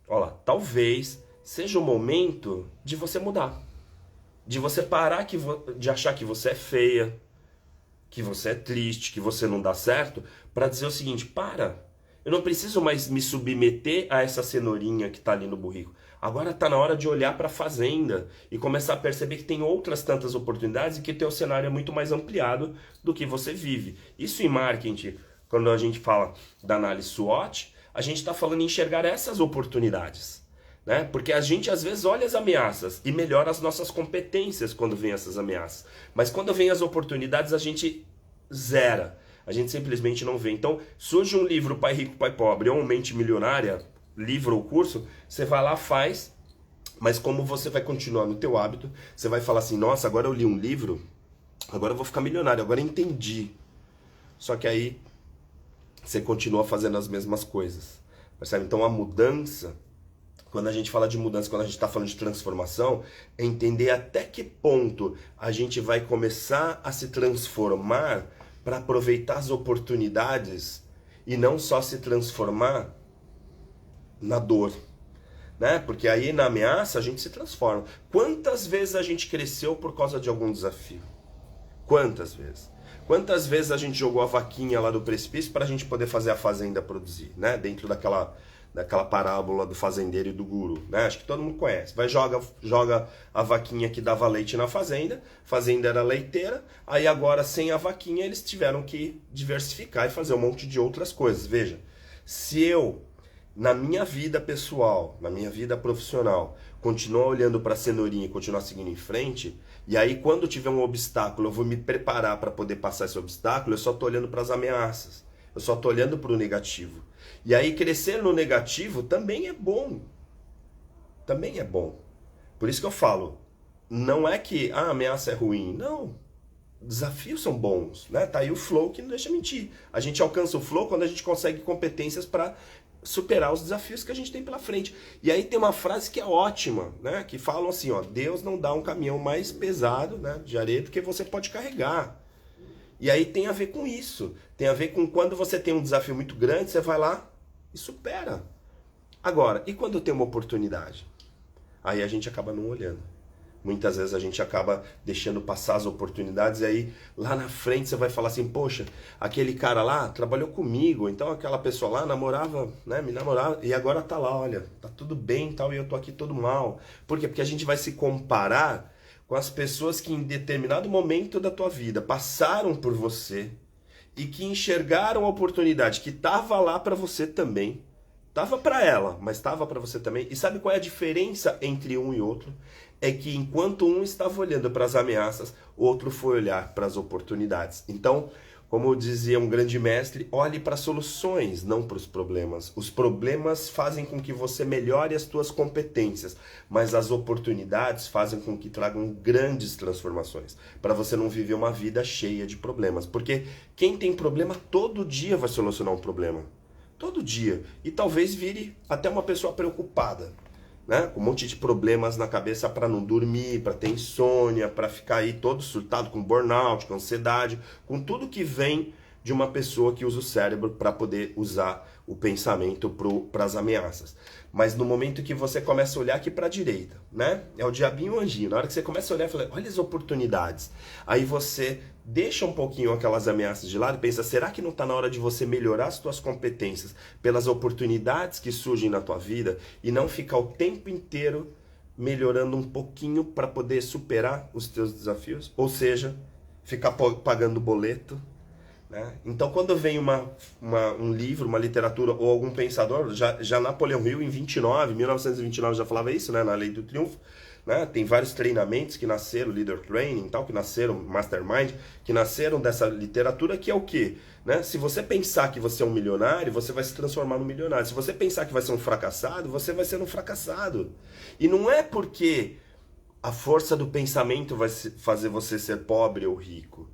olha lá, talvez seja o momento de você mudar. De você parar de achar que você é feia, que você é triste, que você não dá certo, para dizer o seguinte, para, eu não preciso mais me submeter a essa cenourinha que está ali no burrico. Agora está na hora de olhar para a fazenda e começar a perceber que tem outras tantas oportunidades e que teu cenário é muito mais ampliado do que você vive. Isso em marketing, quando a gente fala da análise SWOT, a gente está falando em enxergar essas oportunidades. Né? Porque a gente às vezes olha as ameaças e melhora as nossas competências quando vem essas ameaças. Mas quando vem as oportunidades a gente zera. A gente simplesmente não vê. Então surge um livro Pai Rico, Pai Pobre ou Mente Milionária, livro ou curso, você vai lá, faz, mas como você vai continuar no teu hábito, você vai falar assim, nossa, agora eu li um livro, agora eu vou ficar milionário, agora eu entendi. Só que aí você continua fazendo as mesmas coisas. Percebe? Então a mudança, quando a gente fala de mudança, quando a gente está falando de transformação, é entender até que ponto a gente vai começar a se transformar para aproveitar as oportunidades e não só se transformar na dor, né? Porque aí na ameaça a gente se transforma. Quantas vezes a gente cresceu por causa de algum desafio? Quantas vezes? Quantas vezes a gente jogou a vaquinha lá do precipício para a gente poder fazer a fazenda produzir, né? Dentro daquela parábola do fazendeiro e do guru, né? Acho que todo mundo conhece. Joga a vaquinha que dava leite na fazenda, a fazenda era leiteira, aí agora sem a vaquinha eles tiveram que diversificar e fazer um monte de outras coisas. Veja, se eu, na minha vida pessoal, na minha vida profissional, continuar olhando para a cenourinha e continuar seguindo em frente, e aí quando tiver um obstáculo eu vou me preparar para poder passar esse obstáculo, eu só estou olhando para as ameaças, eu só estou olhando para o negativo. E aí crescer no negativo também é bom. Também é bom. Por isso que eu falo, não é que a ameaça é ruim, não. Desafios são bons, né? Tá aí o flow que não deixa mentir. A gente alcança o flow quando a gente consegue competências para superar os desafios que a gente tem pela frente. E aí tem uma frase que é ótima, né? Que falam assim, ó, Deus não dá um caminhão mais pesado, né, de areia do que você pode carregar. E aí tem a ver com isso. Tem a ver com quando você tem um desafio muito grande, você vai lá e supera. Agora, e quando tem uma oportunidade? Aí a gente acaba não olhando. Muitas vezes a gente acaba deixando passar as oportunidades e aí lá na frente você vai falar assim, poxa, aquele cara lá trabalhou comigo, então aquela pessoa lá namorava, né, me namorava e agora tá lá, olha, tá tudo bem e tal, e eu tô aqui todo mal. Por quê? Porque a gente vai se comparar com as pessoas que em determinado momento da tua vida passaram por você e que enxergaram a oportunidade que estava lá para você também. Estava para ela, mas estava para você também. E sabe qual é a diferença entre um e outro? É que enquanto um estava olhando para as ameaças, o outro foi olhar para as oportunidades. Então, como dizia um grande mestre, olhe para as soluções, não para os problemas. Os problemas fazem com que você melhore as suas competências, mas as oportunidades fazem com que tragam grandes transformações, para você não viver uma vida cheia de problemas. Porque quem tem problema todo dia vai solucionar um problema. Todo dia. E talvez vire até uma pessoa preocupada, né? Com um monte de problemas na cabeça para não dormir, para ter insônia, para ficar aí todo surtado com burnout, com ansiedade, com tudo que vem de uma pessoa que usa o cérebro para poder usar o pensamento para as ameaças. Mas no momento que você começa a olhar aqui para a direita, né? É o diabinho e o anjinho. Na hora que você começa a olhar, fala, olha as oportunidades. Aí você deixa um pouquinho aquelas ameaças de lado e pensa, será que não está na hora de você melhorar as suas competências pelas oportunidades que surgem na tua vida e não ficar o tempo inteiro melhorando um pouquinho para poder superar os teus desafios? Ou seja, ficar pagando boleto, né? Então, quando vem um livro, uma literatura ou algum pensador, já Napoleão Hill em 1929 já falava isso, né, na Lei do Triunfo, né? Tem vários treinamentos que nasceram, Leader Training e tal, que nasceram, Mastermind, que nasceram dessa literatura, que é o quê? Né? Se você pensar que você é um milionário, você vai se transformar num milionário. Se você pensar que vai ser um fracassado, você vai ser um fracassado. E não é porque a força do pensamento vai fazer você ser pobre ou rico.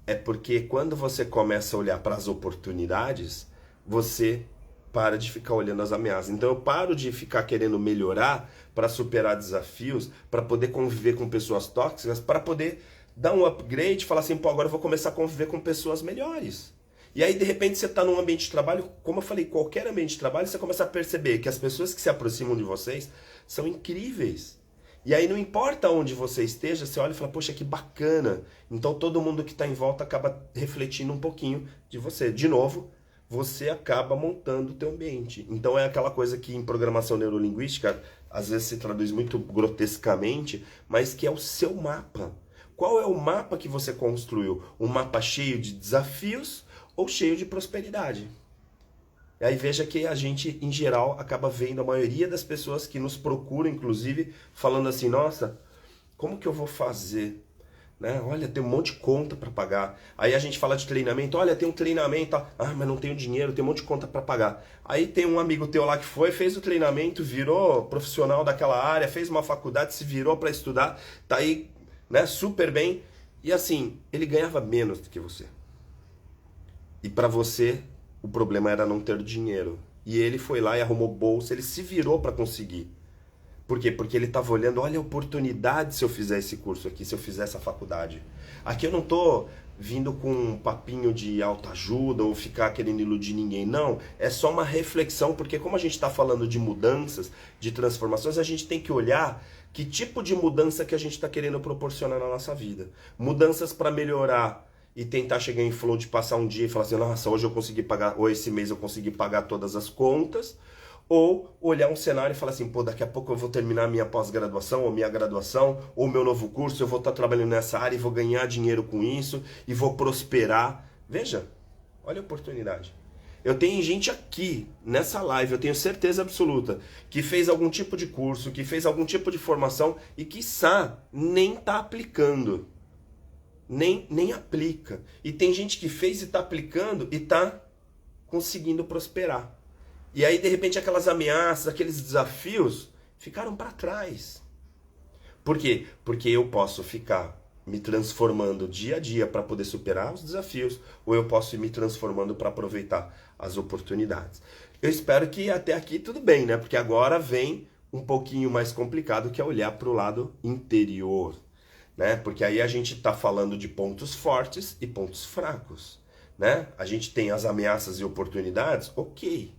É porque quando você começa a olhar para as oportunidades, você para de ficar olhando as ameaças. Então eu paro de ficar querendo melhorar para superar desafios, para poder conviver com pessoas tóxicas, para poder dar um upgrade e falar assim, pô, agora eu vou começar a conviver com pessoas melhores. E aí, de repente, você está num ambiente de trabalho, como eu falei, qualquer ambiente de trabalho, você começa a perceber que as pessoas que se aproximam de vocês são incríveis. E aí não importa onde você esteja, você olha e fala, poxa, que bacana. Então todo mundo que está em volta acaba refletindo um pouquinho de você. De novo, você acaba montando o teu ambiente. Então é aquela coisa que em programação neurolinguística, às vezes se traduz muito grotescamente, mas que é o seu mapa. Qual é o mapa que você construiu? Um mapa cheio de desafios ou cheio de prosperidade? E aí veja que a gente, em geral, acaba vendo a maioria das pessoas que nos procuram, inclusive, falando assim, nossa, como que eu vou fazer? Né? Olha, tem um monte de conta para pagar. Aí a gente fala de treinamento, olha, tem um treinamento, ah, mas não tenho dinheiro, tem um monte de conta para pagar. Aí tem um amigo teu lá que foi, fez o treinamento, virou profissional daquela área, fez uma faculdade, se virou para estudar, tá aí, né, super bem. E assim, ele ganhava menos do que você. E para você, o problema era não ter dinheiro. E ele foi lá e arrumou bolsa, ele se virou para conseguir. Por quê? Porque ele estava olhando, olha a oportunidade se eu fizer esse curso aqui, se eu fizer essa faculdade. Aqui eu não estou vindo com um papinho de autoajuda ou ficar querendo iludir ninguém, não. É só uma reflexão, porque como a gente está falando de mudanças, de transformações, a gente tem que olhar que tipo de mudança que a gente está querendo proporcionar na nossa vida. Mudanças para melhorar e tentar chegar em flow de passar um dia e falar assim, nossa, hoje eu consegui pagar, ou esse mês eu consegui pagar todas as contas, ou olhar um cenário e falar assim, pô, daqui a pouco eu vou terminar minha pós-graduação, ou minha graduação, ou meu novo curso, eu vou estar trabalhando nessa área e vou ganhar dinheiro com isso, e vou prosperar. Veja, olha a oportunidade. Eu tenho gente aqui, nessa live, eu tenho certeza absoluta, que fez algum tipo de curso, que fez algum tipo de formação, e quiçá nem está aplicando. Nem aplica. E tem gente que fez e está aplicando e está conseguindo prosperar. E aí, de repente, aquelas ameaças, aqueles desafios ficaram para trás. Por quê? Porque eu posso ficar me transformando dia a dia para poder superar os desafios, ou eu posso ir me transformando para aproveitar as oportunidades. Eu espero que até aqui tudo bem, né? Porque agora vem um pouquinho mais complicado, que é olhar para o lado interior. Né? Porque aí a gente está falando de pontos fortes e pontos fracos, né? A gente tem as ameaças e oportunidades, ok,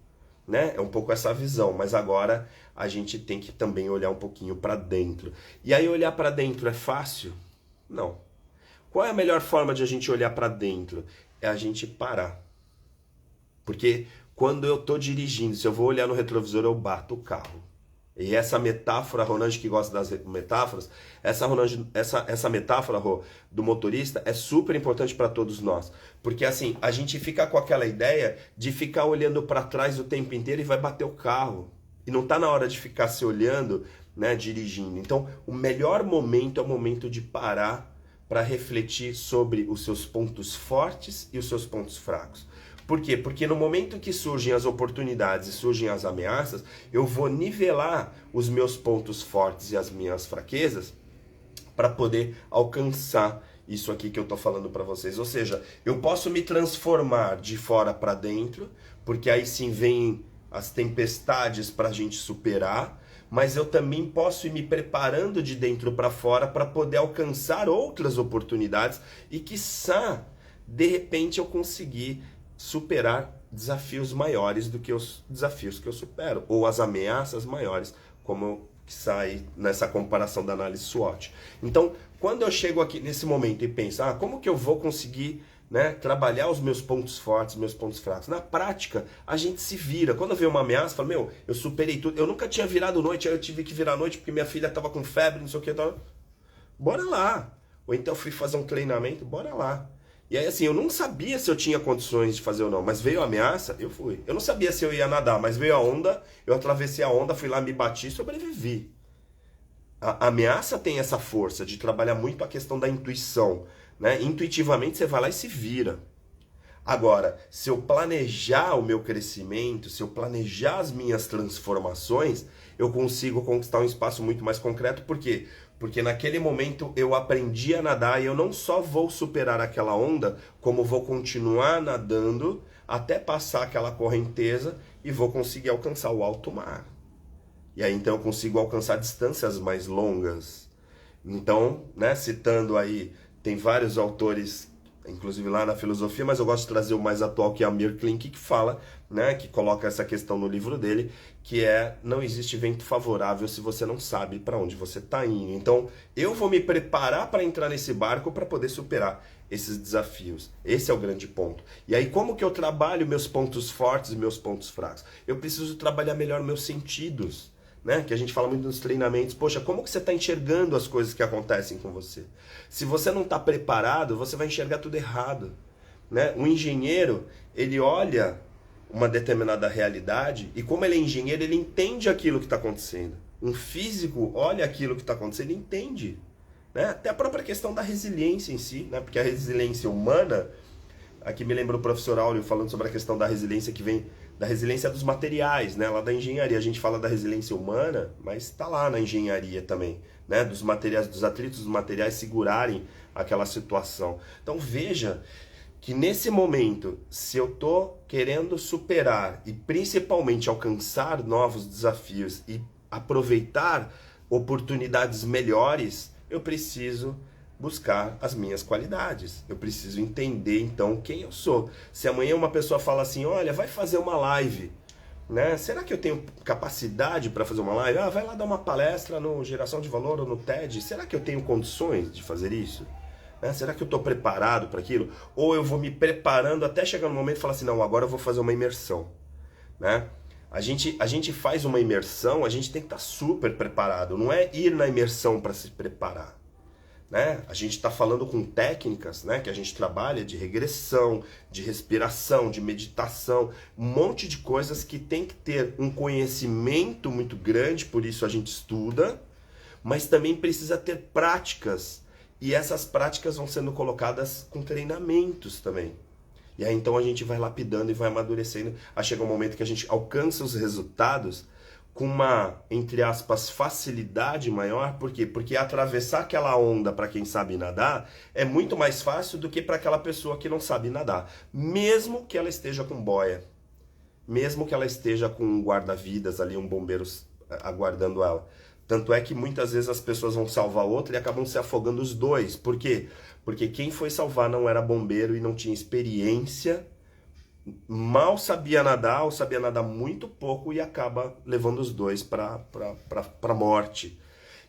né? É um pouco essa visão, mas agora a gente tem que também olhar um pouquinho para dentro. E aí olhar para dentro é fácil? Não. Qual é a melhor forma de a gente olhar para dentro? É a gente parar. Porque quando eu estou dirigindo, se eu vou olhar no retrovisor, eu bato o carro. E essa metáfora, Ronald que gosta das metáforas, essa metáfora, Rô, do motorista é super importante para todos nós. Porque assim, a gente fica com aquela ideia de ficar olhando para trás o tempo inteiro e vai bater o carro. E não está na hora de ficar se olhando, né, dirigindo. Então, o melhor momento é o momento de parar para refletir sobre os seus pontos fortes e os seus pontos fracos. Por quê? Porque no momento que surgem as oportunidades e surgem as ameaças, eu vou nivelar os meus pontos fortes e as minhas fraquezas para poder alcançar isso aqui que eu estou falando para vocês. Ou seja, eu posso me transformar de fora para dentro, porque aí sim vem as tempestades para a gente superar, mas eu também posso ir me preparando de dentro para fora para poder alcançar outras oportunidades e quiçá, de repente, eu conseguir superar desafios maiores do que os desafios que eu supero, ou as ameaças maiores, como que sai nessa comparação da análise SWOT. Então, quando eu chego aqui nesse momento e penso, como que eu vou conseguir, né, trabalhar os meus pontos fortes, meus pontos fracos? Na prática, a gente se vira. Quando vem uma ameaça, fala, meu, eu superei tudo, eu nunca tinha virado noite, aí eu tive que virar noite porque minha filha estava com febre, não sei o que, bora lá. Ou então eu fui fazer um treinamento, bora lá. E aí, assim, eu não sabia se eu tinha condições de fazer ou não, mas veio a ameaça, eu fui. Eu não sabia se eu ia nadar, mas veio a onda, eu atravessei a onda, fui lá, me bati e sobrevivi. A ameaça tem essa força de trabalhar muito a questão da intuição, né? Intuitivamente você vai lá e se vira. Agora, se eu planejar o meu crescimento, se eu planejar as minhas transformações, eu consigo conquistar um espaço muito mais concreto. Por quê? Porque naquele momento eu aprendi a nadar e eu não só vou superar aquela onda, como vou continuar nadando até passar aquela correnteza e vou conseguir alcançar o alto mar. E aí então eu consigo alcançar distâncias mais longas. Então, né, citando aí, tem vários autores, inclusive lá na filosofia, mas eu gosto de trazer o mais atual, que é Amir Klink, que fala, né, que coloca essa questão no livro dele, que é: não existe vento favorável se você não sabe para onde você está indo. Então, eu vou me preparar para entrar nesse barco para poder superar esses desafios. Esse é o grande ponto. E aí, como que eu trabalho meus pontos fortes e meus pontos fracos? Eu preciso trabalhar melhor meus sentidos. Né? Que a gente fala muito nos treinamentos. Poxa, como que você está enxergando as coisas que acontecem com você? Se você não está preparado, você vai enxergar tudo errado. Né? Um engenheiro, ele olha uma determinada realidade e, como ele é engenheiro, ele entende aquilo que está acontecendo. Um físico olha aquilo que está acontecendo e entende. Né? Até a própria questão da resiliência em si, né? Porque a resiliência humana, aqui me lembra o professor Áureo falando sobre a questão da resiliência que vem da resiliência dos materiais, né? Lá da engenharia. A gente fala da resiliência humana, mas está lá na engenharia também, né? Dos materiais, dos atritos dos materiais segurarem aquela situação. Então veja que nesse momento, se eu estou querendo superar e principalmente alcançar novos desafios e aproveitar oportunidades melhores, eu preciso buscar as minhas qualidades. Eu preciso entender, então, quem eu sou. Se amanhã uma pessoa fala assim: olha, vai fazer uma live, né? Será que eu tenho capacidade para fazer uma live? Ah, vai lá dar uma palestra no Geração de Valor ou no TED. Será que eu tenho condições de fazer isso? Né? Será que eu estou preparado para aquilo? Ou eu vou me preparando até chegar no momento e falar assim: não, agora eu vou fazer uma imersão, né? A gente faz uma imersão, a gente tem que estar super preparado. Não é ir na imersão para se preparar. Né? A gente está falando com técnicas, né, que a gente trabalha de regressão, de respiração, de meditação, um monte de coisas que tem que ter um conhecimento muito grande, por isso a gente estuda, mas também precisa ter práticas. E essas práticas vão sendo colocadas com treinamentos também. E aí então a gente vai lapidando e vai amadurecendo, a chegar um momento que a gente alcança os resultados com uma, entre aspas, facilidade maior. Por quê? Porque atravessar aquela onda para quem sabe nadar é muito mais fácil do que para aquela pessoa que não sabe nadar. Mesmo que ela esteja com boia, mesmo que ela esteja com um guarda-vidas ali, um bombeiro aguardando ela. Tanto é que muitas vezes as pessoas vão salvar outra e acabam se afogando os dois. Por quê? Porque quem foi salvar não era bombeiro e não tinha experiência, mal sabia nadar ou sabia nadar muito pouco e acaba levando os dois para a morte.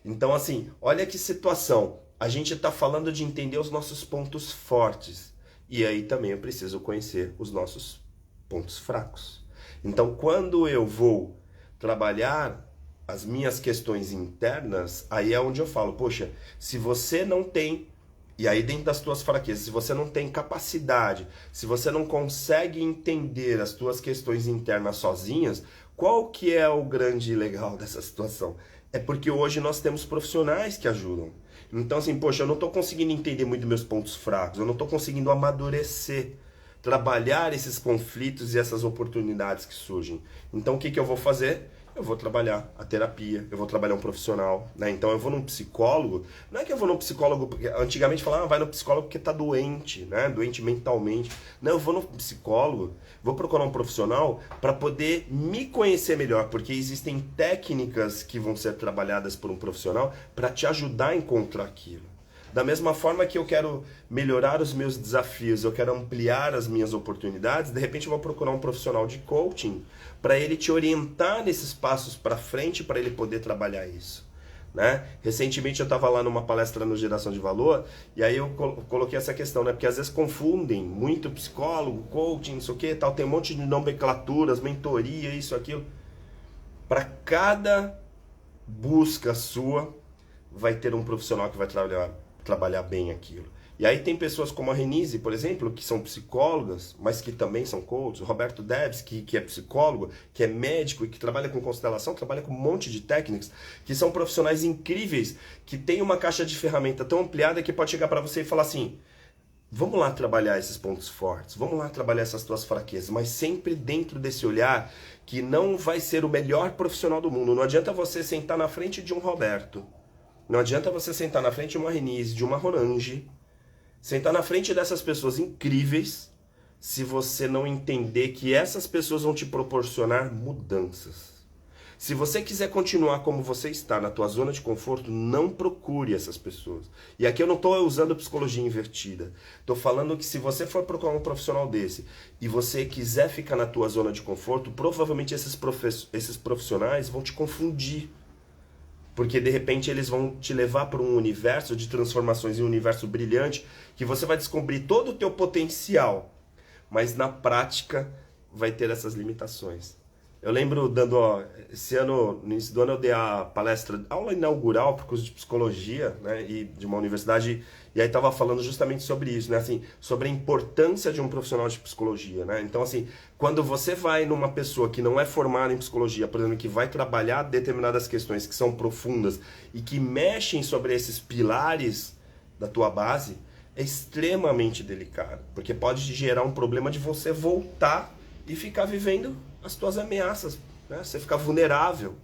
Então, assim, olha que situação. A gente está falando de entender os nossos pontos fortes. E aí também eu preciso conhecer os nossos pontos fracos. Então, quando eu vou trabalhar as minhas questões internas, aí é onde eu falo: poxa, se você não tem... E aí, dentro das tuas fraquezas, se você não tem capacidade, se você não consegue entender as tuas questões internas sozinhas, qual que é o grande legal dessa situação? É porque hoje nós temos profissionais que ajudam. Então, assim, poxa, eu não estou conseguindo entender muito meus pontos fracos, eu não estou conseguindo amadurecer, trabalhar esses conflitos e essas oportunidades que surgem. Então, o que eu vou fazer? Eu vou trabalhar a terapia, eu vou trabalhar um profissional, né? Então eu vou num psicólogo, não é que eu vou num psicólogo, porque antigamente falavam: vai no psicólogo porque tá doente, né? Doente mentalmente. Não, eu vou no psicólogo, vou procurar um profissional para poder me conhecer melhor, porque existem técnicas que vão ser trabalhadas por um profissional para te ajudar a encontrar aquilo. Da mesma forma que eu quero melhorar os meus desafios, eu quero ampliar as minhas oportunidades, de repente eu vou procurar um profissional de coaching para ele te orientar nesses passos para frente, para ele poder trabalhar isso. Né? Recentemente eu estava lá numa palestra no Geração de Valor, e aí eu coloquei essa questão, né? Porque às vezes confundem muito psicólogo, coaching, não sei o que, tal, tem um monte de nomenclaturas, mentoria, isso, aquilo. Para cada busca sua, vai ter um profissional que vai trabalhar bem aquilo. E aí tem pessoas como a Renise, por exemplo, que são psicólogas, mas que também são coaches. O Roberto Debs, que é psicólogo, que é médico e que trabalha com constelação, trabalha com um monte de técnicas, que são profissionais incríveis, que tem uma caixa de ferramenta tão ampliada que pode chegar para você e falar assim: vamos lá trabalhar esses pontos fortes, vamos lá trabalhar essas tuas fraquezas, mas sempre dentro desse olhar que não vai ser o melhor profissional do mundo. Não adianta você sentar na frente de um Roberto, não adianta você sentar na frente de uma Renise, de uma Ronange, sentar na frente dessas pessoas incríveis, se você não entender que essas pessoas vão te proporcionar mudanças. Se você quiser continuar como você está, na tua zona de conforto, não procure essas pessoas. E aqui eu não estou usando psicologia invertida. Estou falando que se você for procurar um profissional desse e você quiser ficar na tua zona de conforto, provavelmente esses profissionais vão te confundir. Porque de repente eles vão te levar para um universo de transformações, um universo brilhante, que você vai descobrir todo o teu potencial, mas na prática vai ter essas limitações. Eu lembro esse ano, no início do ano, eu dei a palestra, aula inaugural para o curso de psicologia, né, e de uma universidade, e aí estava falando justamente sobre isso, né, assim, sobre a importância de um profissional de psicologia, né? Então, assim, quando você vai numa pessoa que não é formada em psicologia, por exemplo, que vai trabalhar determinadas questões que são profundas e que mexem sobre esses pilares da tua base, é extremamente delicado, porque pode gerar um problema de você voltar e ficar vivendo as tuas ameaças, né? Você fica vulnerável.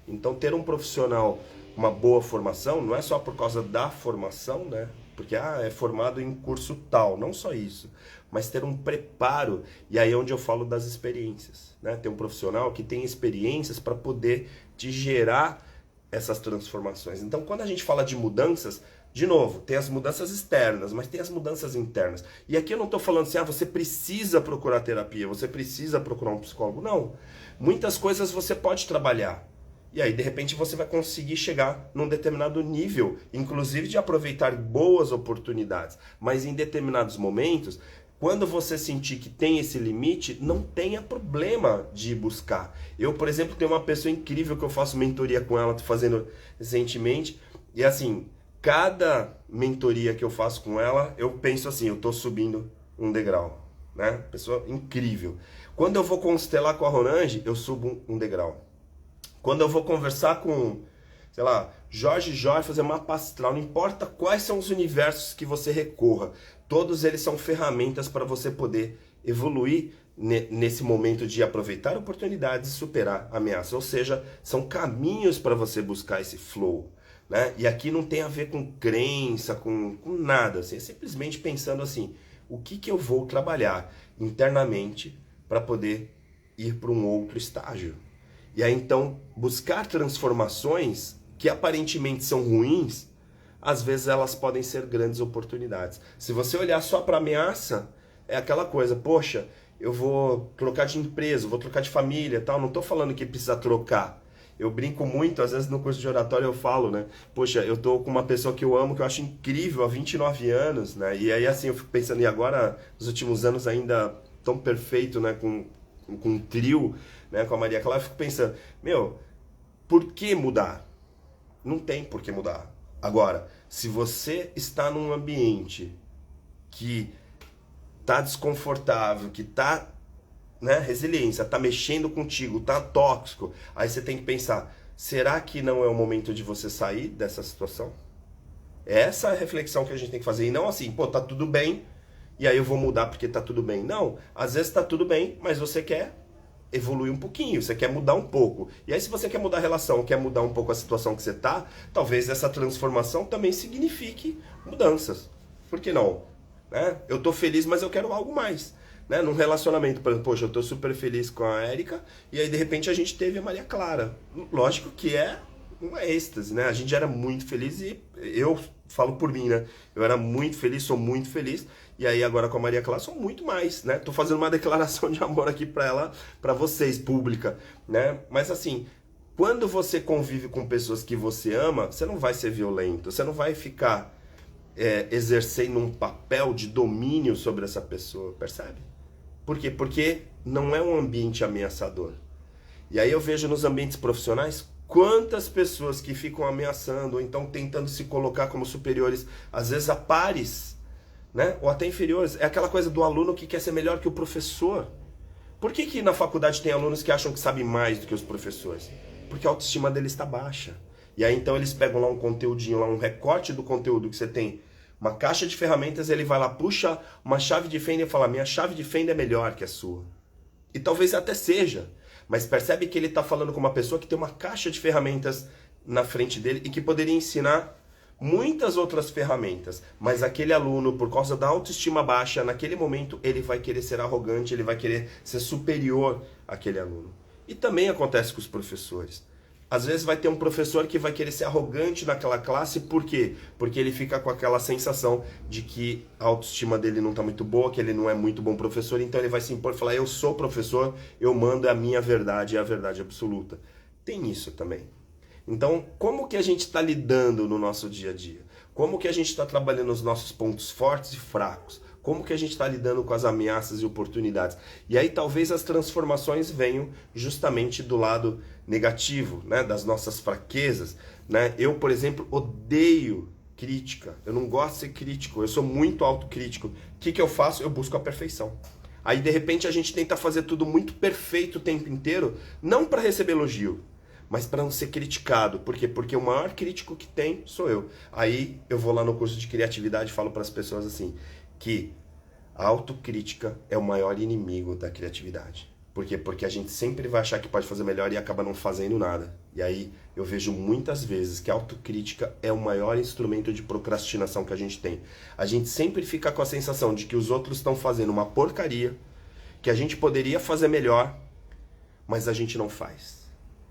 Então ter um profissional, uma boa formação, não é só por causa da formação, né? Porque é formado em curso tal, não só isso, mas ter um preparo, e aí é onde eu falo das experiências, né? Ter um profissional que tem experiências para poder te gerar essas transformações. Então quando a gente fala de mudanças, de novo, tem as mudanças externas, mas tem as mudanças internas. E aqui eu não estou falando assim, você precisa procurar terapia, você precisa procurar um psicólogo. Não. Muitas coisas você pode trabalhar. E aí, de repente, você vai conseguir chegar num determinado nível, inclusive de aproveitar boas oportunidades. Mas em determinados momentos, quando você sentir que tem esse limite, não tenha problema de ir buscar. Eu, por exemplo, tenho uma pessoa incrível que eu faço mentoria com ela, estou fazendo recentemente, e assim, cada mentoria que eu faço com ela, eu penso assim, eu estou subindo um degrau, né? Pessoa incrível. Quando eu vou constelar com a Ronange, eu subo um degrau. Quando eu vou conversar com, sei lá, Jorge, fazer mapa astral, não importa quais são os universos que você recorra, todos eles são ferramentas para você poder evoluir nesse momento de aproveitar oportunidades e superar ameaças. Ou seja, são caminhos para você buscar esse flow. Né? E aqui não tem a ver com crença, com nada, assim, é simplesmente pensando assim, o que eu vou trabalhar internamente para poder ir para um outro estágio. E aí então, buscar transformações que aparentemente são ruins, às vezes elas podem ser grandes oportunidades. Se você olhar só para ameaça, é aquela coisa, poxa, eu vou trocar de empresa, vou trocar de família, tal. Não estou falando que precisa trocar. Eu brinco muito, às vezes no curso de oratório eu falo, né? Poxa, eu tô com uma pessoa que eu amo, que eu acho incrível, há 29 anos, né? E aí assim, eu fico pensando, e agora, nos últimos anos ainda tão perfeito, né? Com um trio, né? Com a Maria Clara, eu fico pensando, por que mudar? Não tem por que mudar. Agora, se você está num ambiente que tá desconfortável, que tá, né, resiliência, tá mexendo contigo, tá tóxico, aí você tem que pensar, será que não é o momento de você sair dessa situação? É essa a reflexão que a gente tem que fazer, e não assim, tá tudo bem, e aí eu vou mudar porque tá tudo bem. Não, às vezes tá tudo bem, mas você quer evoluir um pouquinho, você quer mudar um pouco. E aí se você quer mudar a relação, quer mudar um pouco a situação que você tá, talvez essa transformação também signifique mudanças. Por que não? Né? Eu tô feliz, mas eu quero algo mais. Né? Num relacionamento, por exemplo, poxa, eu tô super feliz com a Érica, e aí de repente a gente teve a Maria Clara. Lógico que é uma êxtase, né? A gente era muito feliz e eu falo por mim, né? Eu era muito feliz, sou muito feliz, e aí agora com a Maria Clara sou muito mais, né? Tô fazendo uma declaração de amor aqui pra ela, pra vocês, pública, né? Mas assim, quando você convive com pessoas que você ama, você não vai ser violento, você não vai ficar exercendo um papel de domínio sobre essa pessoa, percebe? Por quê? Porque não é um ambiente ameaçador. E aí eu vejo nos ambientes profissionais quantas pessoas que ficam ameaçando ou então tentando se colocar como superiores, às vezes a pares, né? Ou até inferiores. É aquela coisa do aluno que quer ser melhor que o professor. Por que que na faculdade tem alunos que acham que sabem mais do que os professores? Porque a autoestima deles está baixa. E aí então eles pegam lá um conteúdinho, lá um recorte do conteúdo que você tem, uma caixa de ferramentas, ele vai lá, puxa uma chave de fenda e fala, minha chave de fenda é melhor que a sua. E talvez até seja, mas percebe que ele está falando com uma pessoa que tem uma caixa de ferramentas na frente dele e que poderia ensinar muitas outras ferramentas, mas aquele aluno, por causa da autoestima baixa, naquele momento ele vai querer ser arrogante, ele vai querer ser superior àquele aluno. E também acontece com os professores. Às vezes vai ter um professor que vai querer ser arrogante naquela classe, por quê? Porque ele fica com aquela sensação de que a autoestima dele não está muito boa, que ele não é muito bom professor, então ele vai se impor e falar, eu sou professor, eu mando a minha verdade, é a verdade absoluta. Tem isso também. Então, como que a gente está lidando no nosso dia a dia? Como que a gente está trabalhando os nossos pontos fortes e fracos? Como que a gente está lidando com as ameaças e oportunidades? E aí talvez as transformações venham justamente do lado negativo, né? Das nossas fraquezas. Né? Eu, por exemplo, odeio crítica. Eu não gosto de ser crítico, eu sou muito autocrítico. O que eu faço? Eu busco a perfeição. Aí, de repente, a gente tenta fazer tudo muito perfeito o tempo inteiro, não para receber elogio, mas para não ser criticado. Por quê? Porque o maior crítico que tem sou eu. Aí eu vou lá no curso de criatividade e falo para as pessoas assim, que a autocrítica é o maior inimigo da criatividade. Por quê? Porque a gente sempre vai achar que pode fazer melhor e acaba não fazendo nada. E aí eu vejo muitas vezes que a autocrítica é o maior instrumento de procrastinação que a gente tem. A gente sempre fica com a sensação de que os outros estão fazendo uma porcaria, que a gente poderia fazer melhor, mas a gente não faz.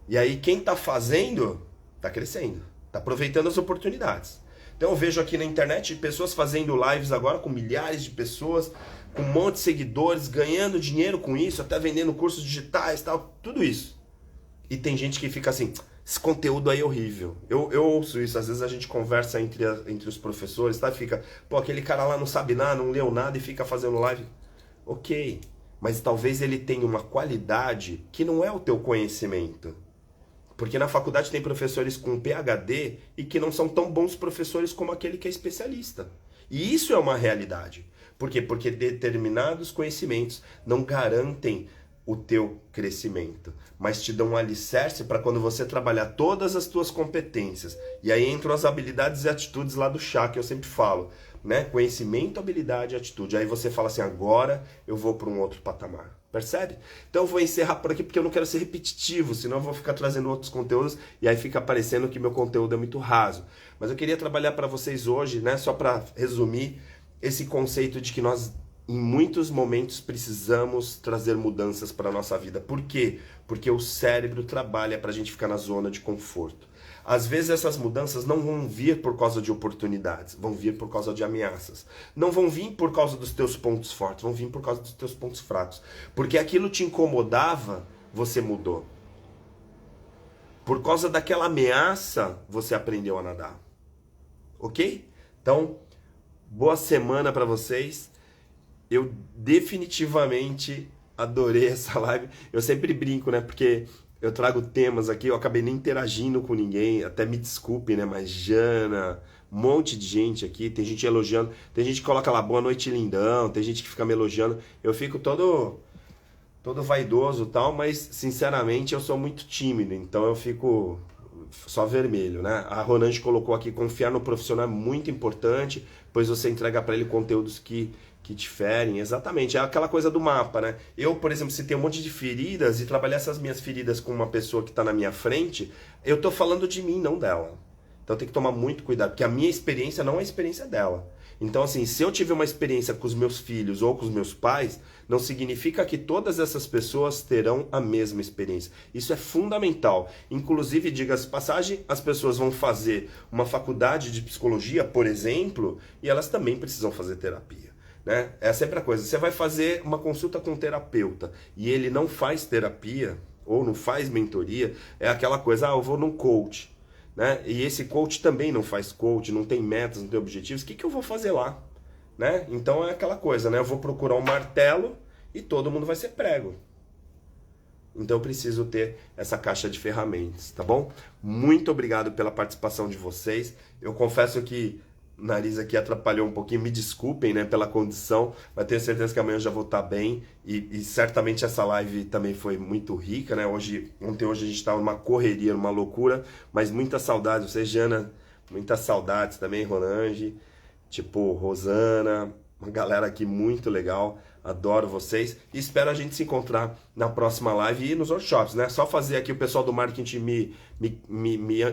E aí quem está fazendo, está crescendo, está aproveitando as oportunidades. Então eu vejo aqui na internet pessoas fazendo lives agora com milhares de pessoas, com um monte de seguidores, ganhando dinheiro com isso, até vendendo cursos digitais, tal, tudo isso. E tem gente que fica assim, esse conteúdo aí é horrível. Eu ouço isso, às vezes a gente conversa entre os professores, tá? E fica, pô, aquele cara lá não sabe nada, não leu nada e fica fazendo live. Ok, mas talvez ele tenha uma qualidade que não é o teu conhecimento. Porque na faculdade tem professores com PhD e que não são tão bons professores como aquele que é especialista. E isso é uma realidade. Por quê? Porque determinados conhecimentos não garantem o teu crescimento, mas te dão um alicerce para quando você trabalhar todas as tuas competências. E aí entram as habilidades e atitudes lá do chá que eu sempre falo, né? Conhecimento, habilidade e atitude. Aí você fala assim, agora eu vou para um outro patamar. Percebe? Então eu vou encerrar por aqui porque eu não quero ser repetitivo, senão eu vou ficar trazendo outros conteúdos e aí fica parecendo que meu conteúdo é muito raso. Mas eu queria trabalhar para vocês hoje, né, só para resumir, esse conceito de que nós, em muitos momentos, precisamos trazer mudanças para a nossa vida. Por quê? Porque o cérebro trabalha para a gente ficar na zona de conforto. Às vezes essas mudanças não vão vir por causa de oportunidades, vão vir por causa de ameaças. Não vão vir por causa dos teus pontos fortes, vão vir por causa dos teus pontos fracos. Porque aquilo te incomodava, você mudou. Por causa daquela ameaça, você aprendeu a nadar. Ok? Então, boa semana para vocês. Eu definitivamente adorei essa live. Eu sempre brinco, né? Porque eu trago temas aqui, eu acabei nem interagindo com ninguém, até me desculpe, né? Mas Jana, um monte de gente aqui, tem gente elogiando, tem gente que coloca lá, boa noite, lindão, tem gente que fica me elogiando. Eu fico todo vaidoso e tal, mas sinceramente eu sou muito tímido, então eu fico só vermelho, né? A Ronange colocou aqui, confiar no profissional é muito importante, pois você entrega para ele conteúdos que te ferem, exatamente, é aquela coisa do mapa, né? Eu, por exemplo, se tenho um monte de feridas e trabalhar essas minhas feridas com uma pessoa que está na minha frente, eu tô falando de mim, não dela. Então tem que tomar muito cuidado, porque a minha experiência não é a experiência dela. Então assim, se eu tive uma experiência com os meus filhos ou com os meus pais, não significa que todas essas pessoas terão a mesma experiência. Isso é fundamental. Inclusive, diga-se de passagem, as pessoas vão fazer uma faculdade de psicologia, por exemplo, e elas também precisam fazer terapia. Né? É sempre a coisa, você vai fazer uma consulta com um terapeuta e ele não faz terapia ou não faz mentoria, é aquela coisa, eu vou num coach, né? E esse coach também não faz coach, não tem metas, não tem objetivos, o que eu vou fazer lá? Né? Então é aquela coisa, né? Eu vou procurar um martelo e todo mundo vai ser prego. Então eu preciso ter essa caixa de ferramentas, tá bom? Muito obrigado pela participação de vocês. Eu confesso que O nariz aqui atrapalhou um pouquinho, me desculpem, né, pela condição, mas tenho certeza que amanhã eu já vou estar bem e certamente essa live também foi muito rica, né? Ontem, hoje a gente estava numa correria, numa loucura, mas muita saudade. Você, Jana, muitas saudades também, Ronange, tipo, Rosana, uma galera aqui muito legal. Adoro vocês e espero a gente se encontrar na próxima live e nos workshops, né? Só fazer aqui, o pessoal do marketing me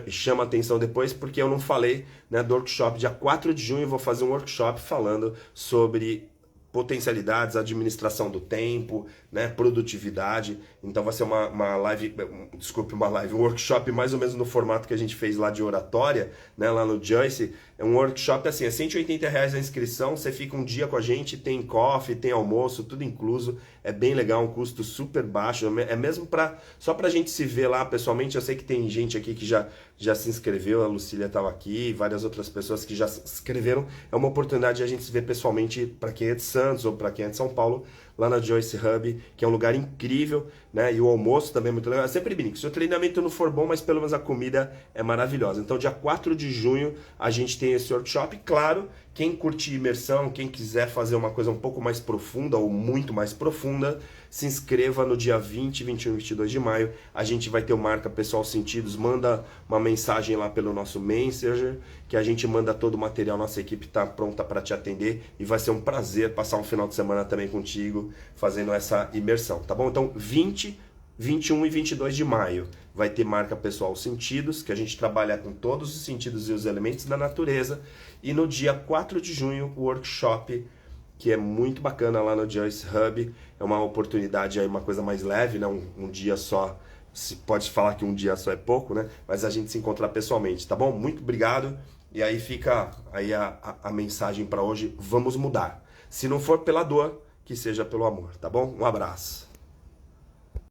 chama a atenção depois, porque eu não falei, né, do workshop. Dia 4 de junho eu vou fazer um workshop falando sobre potencialidades, administração do tempo, né, produtividade. Então vai ser uma live, desculpe, um workshop mais ou menos no formato que a gente fez lá de oratória, né, lá no Joyce. É um workshop assim, é R$180 a inscrição, você fica um dia com a gente, tem coffee, tem almoço, tudo incluso. É bem legal, um custo super baixo, é mesmo só pra gente se ver lá pessoalmente. Eu sei que tem gente aqui que já se inscreveu, a Lucília estava aqui, várias outras pessoas que já se inscreveram. É uma oportunidade de a gente se ver pessoalmente, para quem é de Santos ou para quem é de São Paulo, lá na Joyce Hub, que é um lugar incrível, né? E o almoço também é muito legal. Eu sempre brinco, se o treinamento não for bom, mas pelo menos a comida é maravilhosa. Então, dia 4 de junho, a gente tem esse workshop. Claro, quem curtir imersão, quem quiser fazer uma coisa um pouco mais profunda ou muito mais profunda, se inscreva no dia 20, 21 e 22 de maio. A gente vai ter o Marca Pessoal Sentidos. Manda uma mensagem lá pelo nosso Messenger, que a gente manda todo o material. Nossa equipe está pronta para te atender e vai ser um prazer passar um final de semana também contigo, fazendo essa imersão, tá bom? Então, 20, 21 e 22 de maio vai ter Marca Pessoal Sentidos, que a gente trabalha com todos os sentidos e os elementos da natureza. E no dia 4 de junho, o workshop, que é muito bacana lá no Joyce Hub. É uma oportunidade aí, uma coisa mais leve, né? Um dia só. Se pode falar que um dia só é pouco, né? Mas a gente se encontrar pessoalmente, tá bom? Muito obrigado. E aí fica aí a mensagem para hoje. Vamos mudar. Se não for pela dor, que seja pelo amor, tá bom? Um abraço.